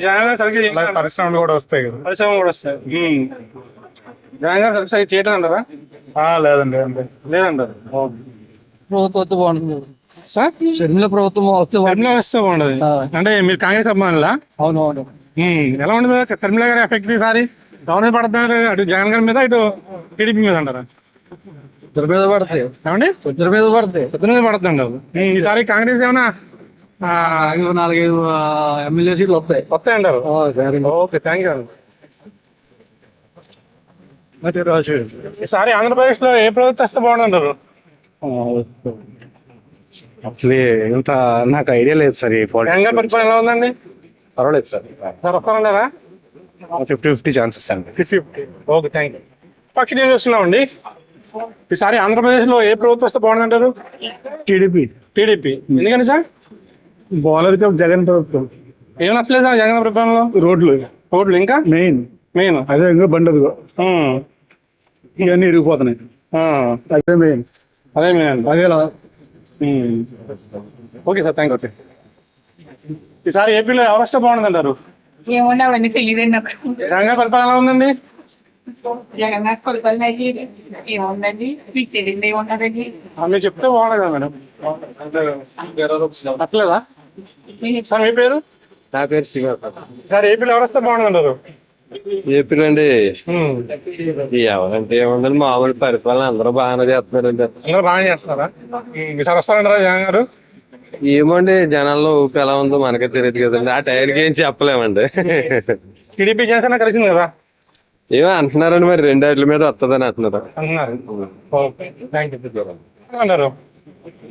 జగన్ గారు సరిగ్గా పరిశ్రమలు కూడా వస్తాయి కదా. పరిశ్రమలు కూడా వస్తాయి. జగన్ గారు సరిగ్గా చేయటం అంటారా? లేదండి, లేదంటారు. ప్రభుత్వం వస్తే బాగుంటుంది సార్. షర్మిల ప్రభుత్వం వస్తే బాగుంటుంది. అంటే మీరు కాంగ్రెస్ అభిమానులా? అవునవును. ఎలా ఉంటుంది షర్మిల గారి ఎఫెక్ట్ ఈసారి? గవర్నమెంట్ పడుతున్నారు, అటు జగన్ గారి మీద, ఇటు టీడీపీ మీద అంటారా? ఇద్దరి మీద పడతాయి. ఏమండి? ఇద్దరి మీద పడతాయి. ఇద్దరి మీద పడుతుంది. ఈసారి కాంగ్రెస్ ఏమైనా 4-5 ఎమ్మెల్యే సీట్లు వస్తాయంటారు? ఓకే, థ్యాంక్ యూ అండి. ఈసారి ఆంధ్రప్రదేశ్ లో ఏ ప్రభుత్వం వస్తే బాగుంటుంది అంటారు? ఇంత నాకు ఐడియా లేదు సార్. జగన్ గారి పరిపాలన ఎలా ఉందండి? పర్వాలేదు సార్. సార్ వస్తారన్నారా? 50-50 ఛాన్సెస్ అండి. 50-50. Okay, thank you. పక్షి నేను చూస్తున్నామండి. ఈసారి ఆంధ్రప్రదేశ్ లో ఏ ప్రభుత్వం వస్తే బాగుంది అంటారు? టీడీపీ. టీడీపీ ఎందుకని సార్? బాగాలేదు కదా జగన్ ప్రభుత్వం. ఏం నచ్చలేదు సార్ జగన్ ప్రభుత్వంలో? రోడ్లు ఇంకా మెయిన్ అదే ఇంకా బండి ఇవన్నీ ఇరిగిపోతున్నాయి. అదే మెయిన్. అదేలా. Okay sir, thank you. ఈసారి ఏపీలో ఎవరు వస్తే బాగుంది అంటారు? ఏమన్నా అవన్నీ తెలియదండి నాకు. జగన్ గారి పరిపాలన ఎలా ఉందండి? జగన్ గారి పరిపాలన ఏముందండి, మీకు తెలియదు ఏమున్నదండి. మీరు చెప్తే బాగుండదు మేడం. నచ్చలేదా సార్? మీ పేరు? నా పేరు శ్రీనివాస్. సార్ ఏపీలో ఎవరు వస్తే బాగుంది అంటారు? ఏపీలో అండి ఎవరంటే ఏముందండి, మామూలు పరిపాలన అందరూ బాగానే చేస్తున్నారండి. అందరూ బాగా చేస్తున్నారా? ఈసారి వస్తారంటారా జగన్ గారు? ఏమోండి, జనాల్లో ఊపి ఎలా ఉందో మనకే తెలియదు కదండి. ఆ టైర్కి ఏం చెప్పలేమండి. టీడీపీ జనసేన కలిసింది కదా? ఏమో అంటున్నారండి, మరి 2 వాటి మీద వస్తుందని అంటున్నారు. అంటారు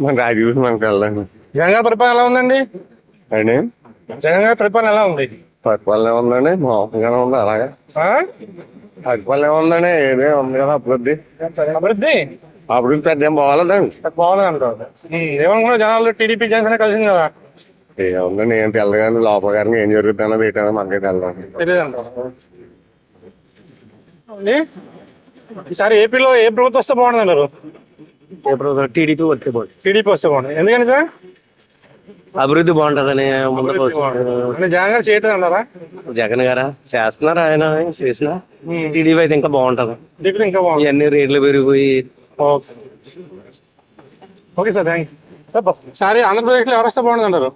మన రాజకీయ మనకు వెళ్ళండి. జగన్ గారి పరిపాలన ఎలా ఉందండి? అండి జగన్ గారి పరిపాలన ఎలా ఉంది? పరిపాలన ఏముందండి, మామూలుగానే ఉంది. అలాగే పరిపాలన ఏముందండి, ఏదే ఉంది కదా. అభివృద్ధి పెద్ద ఏం బాగోలేదండి. బాగోలేదంటారు. ఏమనుకున్నా జనాలు టీడీపీ జనసేన కలిసింది కదా? ఏముందండి, ఏం తెల్లగాని లోపల గారిని ఏం జరుగుతుంది అన్నది ఏంటో మనకే తెలియదంటారు. ఈసారి ఏపీలో ఏ ప్రభుత్వం వస్తే బాగుంది అంటారు? టీడీపీ వస్తే బాగుంది. టీడీపీ వస్తే బాగుంది ఎందుకని సార్? అభివృద్ధి బాగుంటదని. జగన్ గారు చేయటం అన్నారా? జగన్ గారా చేస్తున్నారు, ఆయన చేసిన. టీడీపీ అయితే ఇంకా బాగుంటది. ఇంకా బాగుంది. ఇవన్నీ రేట్లు పెరిగిపోయి. Okay sir, thank you. Sorry Andhra Pradesh లో ఎవరు వస్తే బాగుంటుంది అంటారు?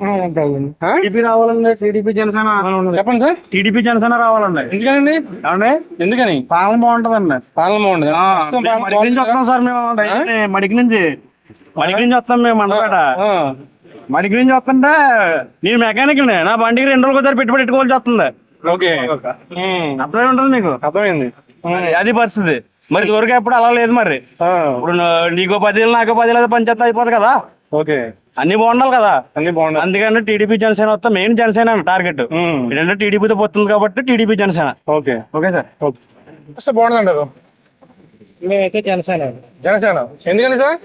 టీడీపీ రావాలండి, టీడీపీ జనసేన. చెప్పండి సార్. టీడీపీ జనసేన రావాలండి. ఎందుకనండి? ఎందుకని? పాలన బాగుంటదండి. పాలన బాగుంటుంది. మడికి నుంచి వస్తాం సార్ మేము. మడికి నుంచి వస్తాం మేము మండపేట. మడికి నుంచి వస్తుంటే నేను మెకానిక్ అండి. నా బండికి 2 రోజులు ఒకసారి పెట్టుబడి పెట్టుకోవాల్సి వస్తుంది. ఓకే, అర్థమై ఉంటుంది మీకు? అర్థమైంది. అది పరిస్థితి. మరి ఇదివరకు ఎప్పుడు అలా లేదు. మరి ఇప్పుడు నీకో 10 ఏళ్ళు నాకో 10 ఏళ్ళు పంచాయతీ అయిపోదు కదా. ఓకే, అన్ని బాగుండాలి కదా. అన్ని బాగుండాలి. అందుకని టీడీపీ జనసేన వస్తే మెయిన్ జనసేన టార్గెట్. ఏంటంటే టీడీపీతో పోతుంది కాబట్టి TDP Janasena. Okay okay sir. Okay, వస్తే బాగుంటుంది అంటారు? మేమైతే జనసేన. జనసేన ఎందుకని సార్?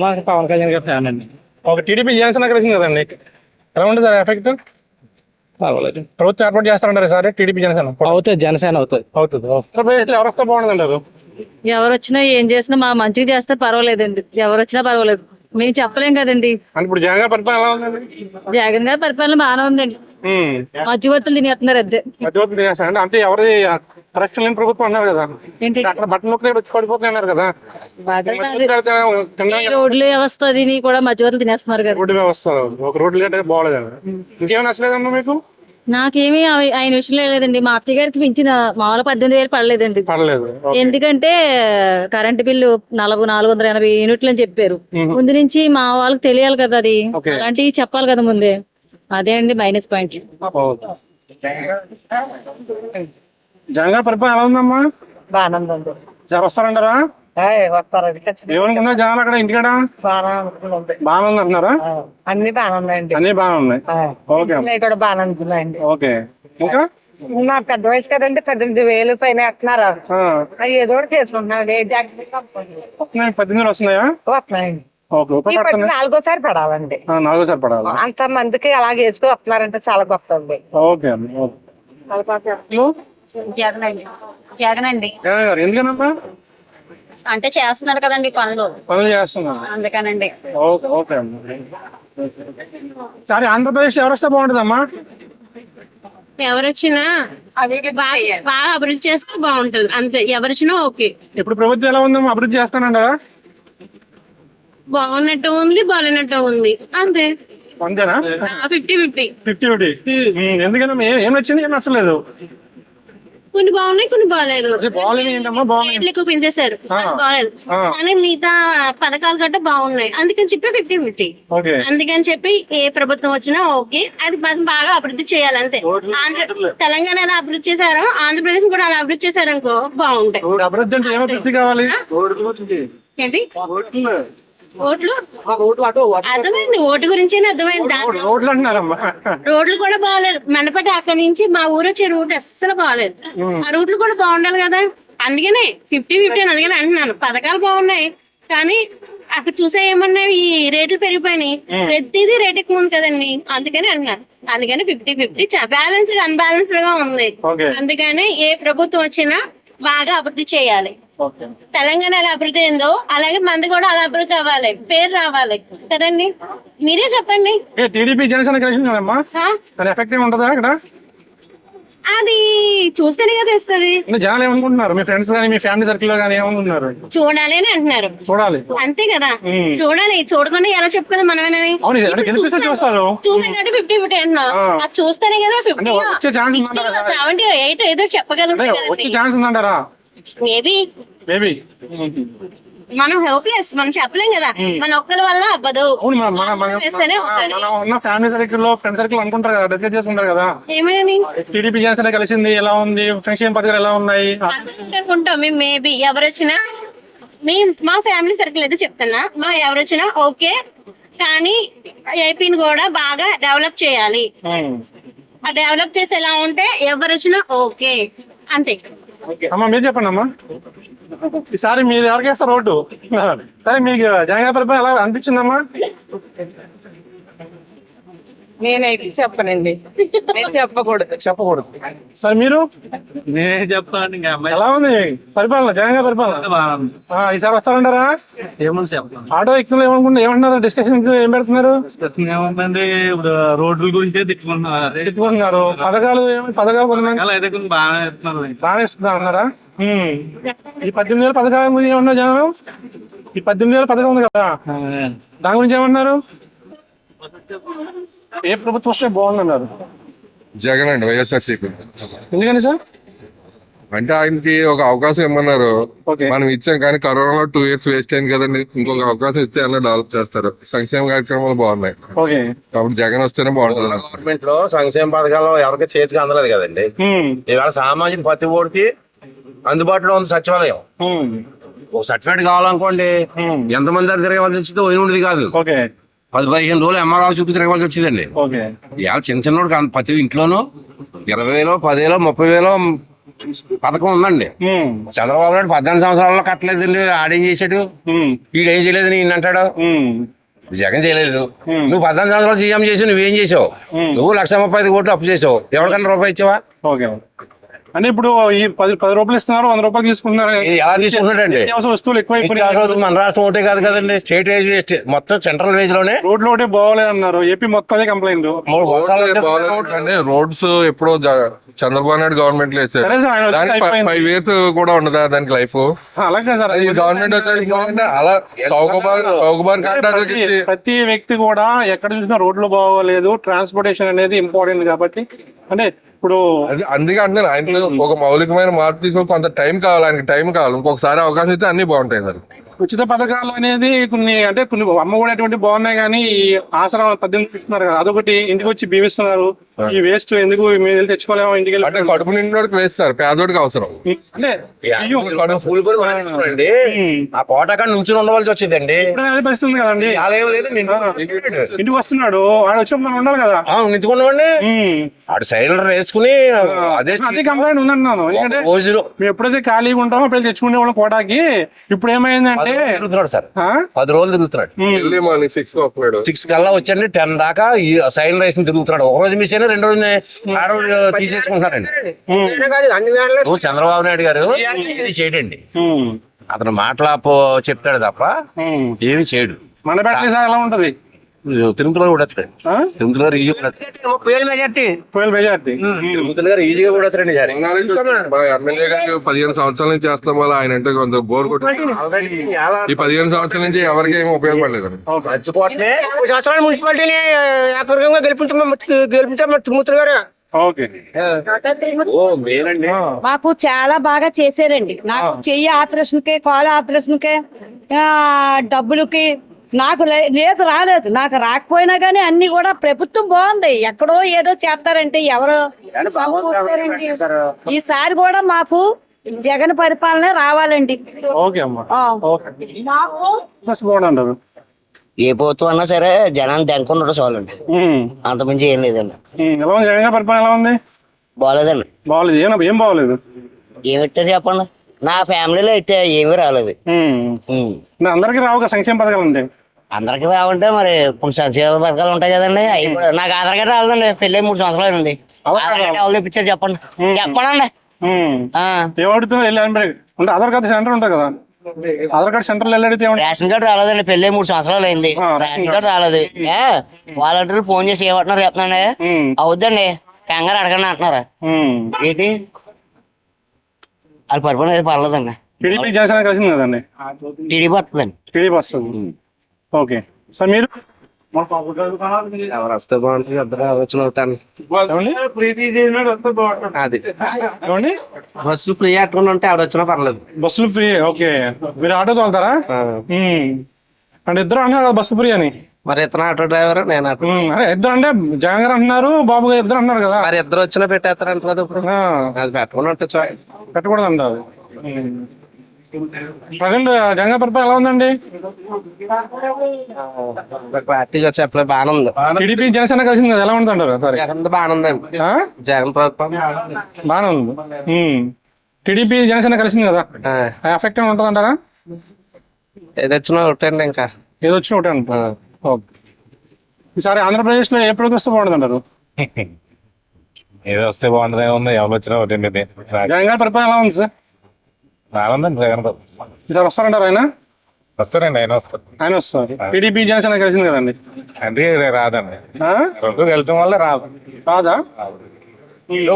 మాకు పవన్ కళ్యాణ్ గారు ఫ్యాన్ అండి. ఒక టీడీపీ జనసేన కలిసింది కదండి, ఎలా ఉంటుంది సార్ ఎఫెక్ట్? పర్వాలేదు. ప్రభుత్వం ఏర్పాటు చేస్తారంటారు సార్ టీడీపీ జనసేన? అవుతుంది, జనసేన అవుతుంది. ఆంధ్రప్రదేశ్ లో ఎవరు వస్తే బాగుంటుంది అంటారు? ఎవరు వచ్చినా ఏం చేసినా మా మంచిగా చేస్తే పర్వాలేదండి. ఎవరు వచ్చినా పర్వాలేదు, మేము చెప్పలేం కదండి. అంటే ఇప్పుడు జగన్ గారి పరిపాలన ఎలా ఉందండి? జగన్ గారి పరిపాలన బాగానే ఉందండి. మధ్యవర్తులు తినేస్తున్నారు అద్దె. మధ్యవర్తులు తినేస్తారండి. అంటే ఎవరిది కరెక్షన్ లేని ప్రభుత్వం అన్నారు కదా, ఏంటి అక్కడ బట్టలు నొక్కి వచ్చి పడిపోతున్నాయి అన్నారు కదా. రోడ్లు వ్యవస్థ అది కూడా మధ్యవర్తులు తినేస్తున్నారు కదా. రోడ్డు వ్యవస్థ ఒక రోడ్లు గట్ట బాగోలేదండి. ఇంకేమైనా నచ్చలేదమ్మా మీకు? నాకేమీ ఆయన విషయంలో లేదండి. మా అత్తయ్య గారికి మించిన మామూలు 18,000 పడలేదండి. పర్లేదు. ఎందుకంటే కరెంటు బిల్లు 480 యూనిట్లు అని చెప్పారు. ముందు నుంచి మా వాళ్ళకి తెలియాలి కదా, అది అలాంటివి చెప్పాలి కదా ముందే. అదే అండి మైనస్ పాయింట్. జగన్ గారి పరిపాలన ఎలా ఉందమ్మా? బాగుందండి. జర వస్తారంటారా? వస్తారండి. ఏమనుకున్నారు జనాలు అక్కడ ఇంటికాడ? బాగా ఉంది అంటున్నారా? అన్ని బాగున్నాయండి. అన్ని బాగున్నాయి. ఓకే, కూడా బాగున్నాయండి. ఓకే. ఇంకా నా పెద్ద వయసు కదండి, 18,000 పైన వేస్తున్నారు. ఏదో ఒకటి చేసుకుంటున్నాడు. 18,000 వస్తున్నాయా? వస్తున్నాయండి. ఓకే, 4సారి పడాలండి. 4సారి పడాలి. అంత మందికి అలాగే వేసుకుని వస్తున్నారంటే చాలా గొప్ప అండి. ఓకే అండి. జగన్ అండి. జగన్ అండి. జగన్ గారు ఎందుకనమ్మా? అంటే చేస్తున్నాడు కదండి పనులు చేస్తున్నారు, అందుకనండి. ఓకే, ఓకే అండి. సరే, ఆంధ్రప్రదేశ్ ఎవరు వస్తే బాగుంటుందమ్మా? ఎవరొచ్చినా బాగా అభివృద్ధి చేస్తే బాగుంటది, అంతే. ఎవరొచ్చినా ఓకే. ఇప్పుడు ప్రభుత్వం ఎలా ఉందమ్మా? అభివృద్ధి చేస్తానంటారా? బాగున్నట్టు ఉంది, బాగాలేనట్టు ఉంది, అంతే. అంతేనా? 50-50. 50-50. ఎందుకన్నా ఏం నచ్చింది, ఏం నచ్చలేదు? కొన్ని బాగున్నాయి, కొన్ని బాగాలేదు. రేట్లు ఎక్కువ పెంచేశారు, బాగాలేదు. కానీ మిగతా పథకాలు గట్ట బాగున్నాయి, అందుకని చెప్పి 50-50. అందుకని చెప్పి ఏ ప్రభుత్వం వచ్చినా ఓకే, అది బాగా అభివృద్ధి చేయాలి, అంతే. తెలంగాణ ఎలా అభివృద్ధి చేశారో ఆంధ్రప్రదేశ్ కూడా అలా అభివృద్ధి చేశారు అనుకో బాగుంటాయి. అభివృద్ధి అంటే ఏం అభివృద్ధి కావాలి? ఏంటి ఓట్లు? అర్థమైంది, ఓటు గురించి అర్థమైంది. రోడ్లు కూడా బాగాలేదు. మెనపటి అక్కడి నుంచి మా ఊరు వచ్చే రూట్ అస్సలు బాగాలేదు. ఆ రూట్లు కూడా బాగుండాలి కదా, అందుకనే 50-50 అని అందుకని అంటున్నాను. పథకాలు బాగున్నాయి కానీ అక్కడ చూసే ఏమన్నా ఈ రేట్లు పెరిగిపోయినాయి, ప్రతిదీ రేట్ ఎక్కువ ఉంది కదండి, అందుకని అంటున్నాను. అందుకని 50-50 బ్యాలెన్స్డ్ అన్బ్యాలెన్స్డ్ గా ఉంది. అందుకని ఏ ప్రభుత్వం వచ్చినా బాగా అభివృద్ధి చేయాలి. తెలంగాణ ఎలా అభివృద్ధి అయిందో అలాగే మంది కూడా అలా అభివృద్ధి అవ్వాలి, పేరు రావాలి కదండి. మీరే చెప్పండి. టీడీపీ జనసేన కలిసి ఎఫెక్ట్ ఏమి ఉంటుందా అక్కడ? అది చూస్తేనే కదా తెలుస్తుంది. జనాలు ఏమనుకుంటున్నారు? మీ ఫ్రెండ్స్ కానీ మీ ఫ్యామిలీ సర్కిల్ లో కానీ ఏమనుకుంటున్నారు? చూడాలి అని అంటున్నారు. చూడాలి, అంతే కదా. చూడాలి, చూడకుండా ఎలా చెప్పుకోవాలి మనమేనని. చూస్తారు చూసాం కాబట్టి 50-50 అంటున్నాం. అది చూస్తేనే కదా 50-70-8 ఏదో చెప్పగలుగుతాం. మేబీ మనం హెల్ప్లెస్, మనం చెప్పలేం కదా, మన ఒక్కరి వల్ల అవ్వదు. ఫ్యామిలీ సర్కిల్ లో ఫ్రెండ్ సర్కిల్ అనుకుంటారు కదా, డిస్కస్ చేసుకుంటారు కదా, ఏమని టీడీపీ జనసేన కలిసింది ఎలా ఉంది, పెన్షన్ పథకాలు ఎలా ఉన్నాయి అనుకుంటాం. మేము మేబీ ఎవరొచ్చినా మా ఫ్యామిలీ సర్కిల్ అయితే చెప్తున్నా, మా ఎవరొచ్చినా ఓకే, కానీ ఏపీని కూడా బాగా డెవలప్ చేయాలి. ఆ డెవలప్ చేసి ఎలా ఉంటే ఎవరొచ్చినా ఓకే, అంతే. అమ్మా మీరు చెప్పండి అమ్మా, ఈసారి మీరు ఎవరికి వేస్తారు ఓటు? సరే, మీకు జగన్ పరిపాలన ఎలా అనిపించిందమ్మా? నేనైతే చెప్పనండి, నేను చెప్పకూడదు. సరే, మీరు నేనే చెప్తాను. ఎలా ఉంది పరిపాలన, జగన్ పరిపాలన? ఈసారి వస్తారంటారా? ఏమని చెప్తాను. ఆటో ఎక్కువ ఏమంటున్నారు? డిస్కషన్ ఏం పెడుతున్నారు? ఏముందండి, ఇప్పుడు రోడ్ల గురించే తిట్టుకుంటున్నారు. పథకాలు కొంతమంది బాగానే ఇస్తున్నారు. బాగానే ఇస్తుందా అన్నారా? ఈ 18,000 పథకాల గురించి ఏమన్నా జనం? ఈ 18,000 పథకం ఉంది కదా, దాని గురించి ఏమన్నారు? ఏ ప్రభుత్వం వస్తే బాగుందన్నారు? జగన్ అండి, వైఎస్ఆర్సీపీ. ఎందుకని సార్? అంటే ఆయనకి ఒక అవకాశం ఇమ్మన్నారు, మనం ఇచ్చాం. కానీ కరోనాలో 2 years వేస్ట్ అయింది కదండి. ఇంకొక అవకాశం ఇస్తే అలా డెవలప్ చేస్తారు. సంక్షేమ కార్యక్రమాలు బాగున్నాయి కాబట్టి జగన్ వస్తేనే బాగుంటుంది. గవర్నమెంట్ లో సంక్షేమ పథకాలు ఎవరికి చేతికి అందలేదు కదండి. ఇవాళ సామాజిక ప్రతి ఓడికి అందుబాటులో ఉంది సచివాలయం. ఒక సర్టిఫికేట్ కావాలనుకోండి, ఎంతమంది దగ్గర తిరగవలసి వచ్చిందో ఉండేది కాదు. 10-15 రోజులు ఎంఆర్ఆర్ చుట్టూ తిరగవలసి వచ్చిందండి. ఇవాళ చిన్న చిన్నోడికి ప్రతి ఇంట్లోనూ 20,000, 10,000, 30,000 పథకం ఉందండి. చంద్రబాబు నాయుడు 14 సంవత్సరాల్లో కట్టలేదండి. ఆడేం చేశాడు? వీడేం చేయలేదు ఈయన అంటాడు. జగన్ చేయలేదు. నువ్వు 14 సంవత్సరాలు సీఎం చేసి నువ్వేం చేసావు? నువ్వు 1,35 కోట్లు అప్పు చేసావు. ఎవరికన్నా రూపాయి ఇచ్చావా? అంటే ఇప్పుడు ఈ 10 రూపాయలు ఇస్తున్నారు, 100 రూపాయలు తీసుకుంటున్నారు. ఎలా తీసుకుంటున్నాడండి? వస్తువులు ఎక్కువ మన రాష్ట్రం ఒకటే కాదు కదండి, స్టేట్ వేజ్ మొత్తం సెంట్రల్ వేజ్ లోనే రోడ్లు ఒకటే బాగోలేదు అన్నారు. ఏపీ మొత్తం అదే కంప్లైంట్. రోడ్స్ ఎప్పుడో చంద్రబాబు నాయుడు గవర్నమెంట్ లో వేసారు. దానికి 5 years కూడా ఉండదా దానికి లైఫ్? అలాగే సార్, గవర్నమెంట్ అలా చౌకబార్ ప్రతి వ్యక్తి కూడా ఎక్కడ చూసినా రోడ్లు బాగోలేదు, ట్రాన్స్పోర్టేషన్ అనేది ఇంపార్టెంట్ కాబట్టి. అంటే ఇప్పుడు అందుకే అంటే ఆయన ఒక మౌలికమైన మార్పు తీసుకొని కొంత టైం కావాలి, ఆయనకి టైం కావాలి. ఇంకొకసారి అవకాశం ఇస్తే అన్ని బాగుంటాయి సార్. ఉచిత పథకాలు అనేది కొన్ని అమ్మ కూడా అటువంటి బాగున్నాయి, కానీ ఈ ఆసరా 18 ఇస్తున్నారు కదా, అదొకటి. ఇంటికి వచ్చి బీవిస్తున్నారు. ఈ వేస్ట్ ఎందుకు మీరు వెళ్ళి తెచ్చుకోలేము? ఇంటికి అంటే కడుపు నిండినోడికి వేస్తారు, పేదోడికి అవసరం. అంటే ఆ కోటకాడ నుంచి ఉండవలసి వచ్చిందండి. అదే పరిస్థితి కదండి. ఇంటికి వస్తున్నాడు, వాడు వచ్చినప్పుడు మనం ఉండాలి కదా. నించుకున్నామండి, ఆడు సైలెండర్ వేసుకుని అదే కంప్లైంట్ ఉందన్నాను. ఎందుకంటే మేము ఎప్పుడైతే ఖాళీగా ఉంటామో అప్పుడు తెచ్చుకునే వాళ్ళం కోటాకి. ఇప్పుడు ఏమైందంటే తిరుగుతున్నాడు సార్, 10 రోజులు తిరుగుతున్నాడు. 6 కల్లా వచ్చండి, 10 దాకా సైలెండర్ వేసుకుని తిరుగుతున్నాడు. ఒక రోజు మిస్ అయినా 2 రోజులు తీసేసుకుంటున్నారండి. చంద్రబాబు నాయుడు గారు ఇది చేయడండి. అతను మాటలాపో చెప్తాడు తప్ప ఏమి చేయడు. మన బ్యాటరీ సార్ ఎలా ఉంటది? తిరుమల కూడా తిరుమల గారు ఈజీ కూడా తిరుమల గారు ఈజీగా కూడా ఎమ్మెల్యే గారు 15 సంవత్సరాల నుంచి చేస్తాం వల్ల ఆయన అంటే కొంత బోర్ కొట్టి ఈ 15 సంవత్సరాల నుంచి ఎవరికి ఏమీ ఉపయోగపడలేదు. మున్సిపాలిటీని గెలిపించారు తిరుమల గారు. మాకు చాలా బాగా చేశారండి. నాకు చెయ్యి ఆపరేషన్ కి, కాలు ఆపరేషన్ కి, డబ్బులకి నాకు లేదు, రాలేదు. నాకు రాకపోయినా కానీ అన్ని కూడా ప్రభుత్వం బాగుంది. ఎక్కడో ఏదో చేస్తారంటే ఎవరు సమకూరుతారండి. ఈసారి కూడా మాకు జగన్ పరిపాలన రావాలండి. ఏ ప్రభుత్వం అన్నా సరే జనాన్ని దెంకుండా చాలండి, అంతమించి ఏం లేదండి. పరిపాలన ఎలా ఉంది? బాగోలేదండి. బాగోలేదు. ఏం బాగోలేదు? ఏమిట్టారు చెప్పండి. నా ఫ్యామిలీలో అయితే ఏమీ రాలేదు. అందరికి రావు కదా సంక్షేమ పథకాలు అంటే? అందరికి రావంటే మరి కొన్ని సంక్షేమ పథకాలు ఉంటాయి కదండి. అవి కూడా నాకు ఆధార్ కార్డు రాలేదండి. పెళ్ళి 3 సంవత్సరాలు అయింది. ఆధార్ కార్డు ఎవరు తెప్పించారు చెప్పండి? చెప్పండి. ఏమడుగుతుంది? ఆధార్ కార్డు సెంటర్ ఉంటుంది కదా, ఆధార్ కార్డు సెంటర్ అడిగితే రేషన్ కార్డు రాలేదండి. పెళ్ళి 3 సంవత్సరాలు అయింది. రేషన్ కార్డు రాలేదు. వాలంటీర్లు ఫోన్ చేసి ఏమంటున్నారు చెప్తున్నాండి, అవుద్దండి కంగారు అడగండి అంటున్నారు. ఏంటి వాళ్ళ పరిపాలన అయితే పర్లేదండి. టీడీపీ జనసేన కలిసింది కదండి. టీడీపీ వస్తుందండి. టీడీపీ వస్తుంది. ఓకే సార్, మీరు ఎవరు వస్తే బాగుంటుంది అద్దరు ఆలోచన అవుతాను. అది బస్సు ఫ్రీ అట్టుకుని ఉంటే ఆవిడ వచ్చినా పర్లేదు. బస్సులు ఫ్రీ. ఓకే, మీరు ఆటో తోలుతారా? అంటే ఇద్దరు అన్నారు కదా బస్సు ఫ్రీ అని. మరి ఇతను ఆటో డ్రైవర్, నేను ఇద్దరు అంటే జగన్ గారు అంటున్నారు, బాబు గారు ఇద్దరు అన్నారు కదా. మరి ఇద్దరు వచ్చినా పెట్టేస్తారు అంటున్నారు. ఇప్పుడు అది పెట్టకుండా ఉంటే పెట్టకూడదు అంటారు. ప్రజెంట్ జగన్ గారి పరిపాలన ఎలా ఉందండి? పార్టీగా చెప్పలే, బాగానే ఉంది. టీడీపీ జనసేన కలిసింది కదా, ఎలా ఉంటుంది అంటారు? జగన్ బాగానే ఉందండి. జగన్ ప్రభుత్వం బాగానే ఉంది. టీడీపీ జనసేన కలిసింది కదా, ఎఫెక్ట్ ఏమైనా ఉంటుంది అంటారా? ఏదొచ్చినా ఒకటండి. ఇంకా ఏదొచ్చినా ఒకటే అంటారు. ఓకే, ఈసారి ఆంధ్రప్రదేశ్ లో ఏ ప్రభుత్వం వస్తే బాగుంటుంది అంటారు? ఏదో వస్తే బాగుంటుంది. ఏముంది, ఎవరు వచ్చినా ఒకటి. జగన్ గారి పరిపాలన ఎలా ఉంది సార్? బాగుందండి. జగన్ ఈసారి వస్తారంటారు ఆయన? వస్తారండి, ఆయన వస్తారు. ఆయన వస్తారు. టీడీపీ జనసేన కలిసింది కదండి. అందుకే రాదండి. రెండు వెళ్తాం వల్ల రాదా?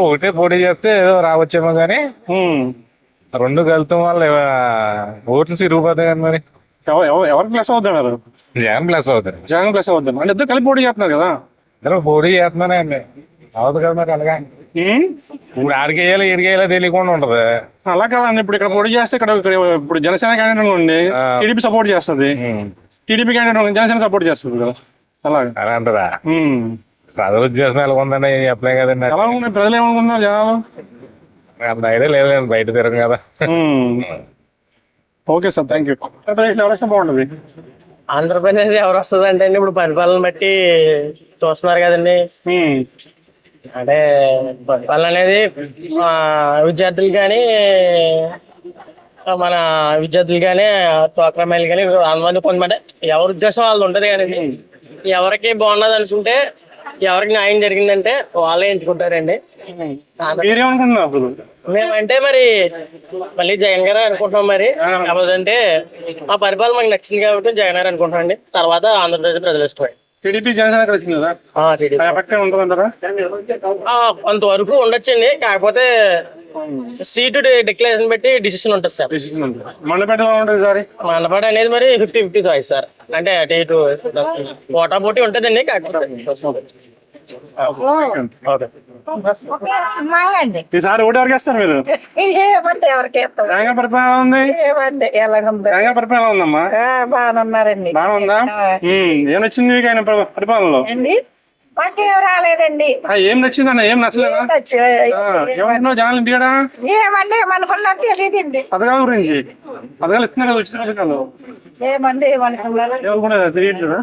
ఒకటే పోటీ చేస్తే ఏదో రావచ్చేమో కానీ రెండు కలుతాం వల్ల ఓట్లు సిరిగిపోతాయి కదా మరి. ఎవరికి ప్లస్ అవుతున్నారు? జగన్ ప్లస్ అవుతారు. జగన్ ప్లస్ అవుతారు అంటే ఇద్దరు కలిపి పోటీ చేస్తున్నారు కదా. ఇద్దరు పోటీ చేస్తున్నానే అండి. అవుతుంది కదా మరి అలాగా. ఇప్పుడు ఆడికేయాలి ఈడికేయాలో తెలియకుండా ఉంటది. అలా కాదండి, ఇప్పుడు ఇక్కడ పోటీ చేస్తే ఇక్కడ ఇప్పుడు జనసేన క్యాండిడేట్ ఉండి టీడీపీ సపోర్ట్ చేస్తుంది, టీడీపీ క్యాండిడేట్ జనసేన సపోర్ట్ చేస్తుంది కదా. అలాగే అలా అంటారా? ప్రజల ఉద్దేశం ఎలా ఉందని చెప్పలే కదండి. ఎలా ఉంది, ప్రజలు ఏమనుకుంటున్నారు జనాలు? అంత ఐడియా లేదండి, బయట తిరగం కదా. Okay sir, thank you. ఎవరైతే బాగుంటుంది? ఆంధ్రప్రదేశ్ ఎవరు వస్తుంది అంటే ఇప్పుడు పరిపాలన బట్టి చూస్తున్నారు కదండి. అంటే పరిపాలన అనేది విద్యార్థులు కానీ మన విద్యార్థులు కానీ తోక్రమాయిలు కానీ అనుమతి పొందమంటే ఎవరి ఉద్దేశం వాళ్ళు ఉంటది కానీ ఎవరికి బాగున్నది అనుకుంటే ఎవరికి న్యాయం జరిగిందంటే వాళ్ళే ఎంచుకుంటారండి. మేమంటే మరి మళ్ళీ జగన్ గారు అనుకుంటున్నాం. మరి కాకపోతే మా పరిపాలన మాకు నచ్చింది కాబట్టి జగన్ గారు అనుకుంటున్నాం అండి. తర్వాత ఆంధ్రప్రదేశ్ ప్రజలు ఇష్టమే. టీడీపీ జనసేన కలిసింది కదా, కొంతవరకు ఉండొచ్చండి. కాకపోతే సీటు డిక్లరేషన్ బట్టి డిసిషన్ ఉంటుంది సార్. మండపేట ఉంటుంది సార్. మండపేట అనేది మరి 50-50 చాయిస్ సార్. అంటే అటు ఇటు పోటా పోటీ ఉంటుందండి. కాకపోతే ఈసారి ఓటు ఎవరికి వేస్తారు మీరు? తెలంగాణ పరిపాలన ఉంది, తెలంగాణ పరిపాలన ఉందమ్మా. బాగున్నారండి. బాగా ఉందా? ఏం నచ్చింది మీకు ఆయన పరిపాలనలో? మాకేం రాలేదండి. ఏం నచ్చిందన్న? ఏం నచ్చలేదా? ఏమంటున్నావు జనాలు ఇంటికాడ? ఏమండి ఏమనుకున్నా తెలియదండి. పథకాల గురించి, పథకాలు ఇస్తున్నారు కదా, వచ్చిన పథకాలు ఏమండి ఏమనుకున్నారు తెలియట్లేదా?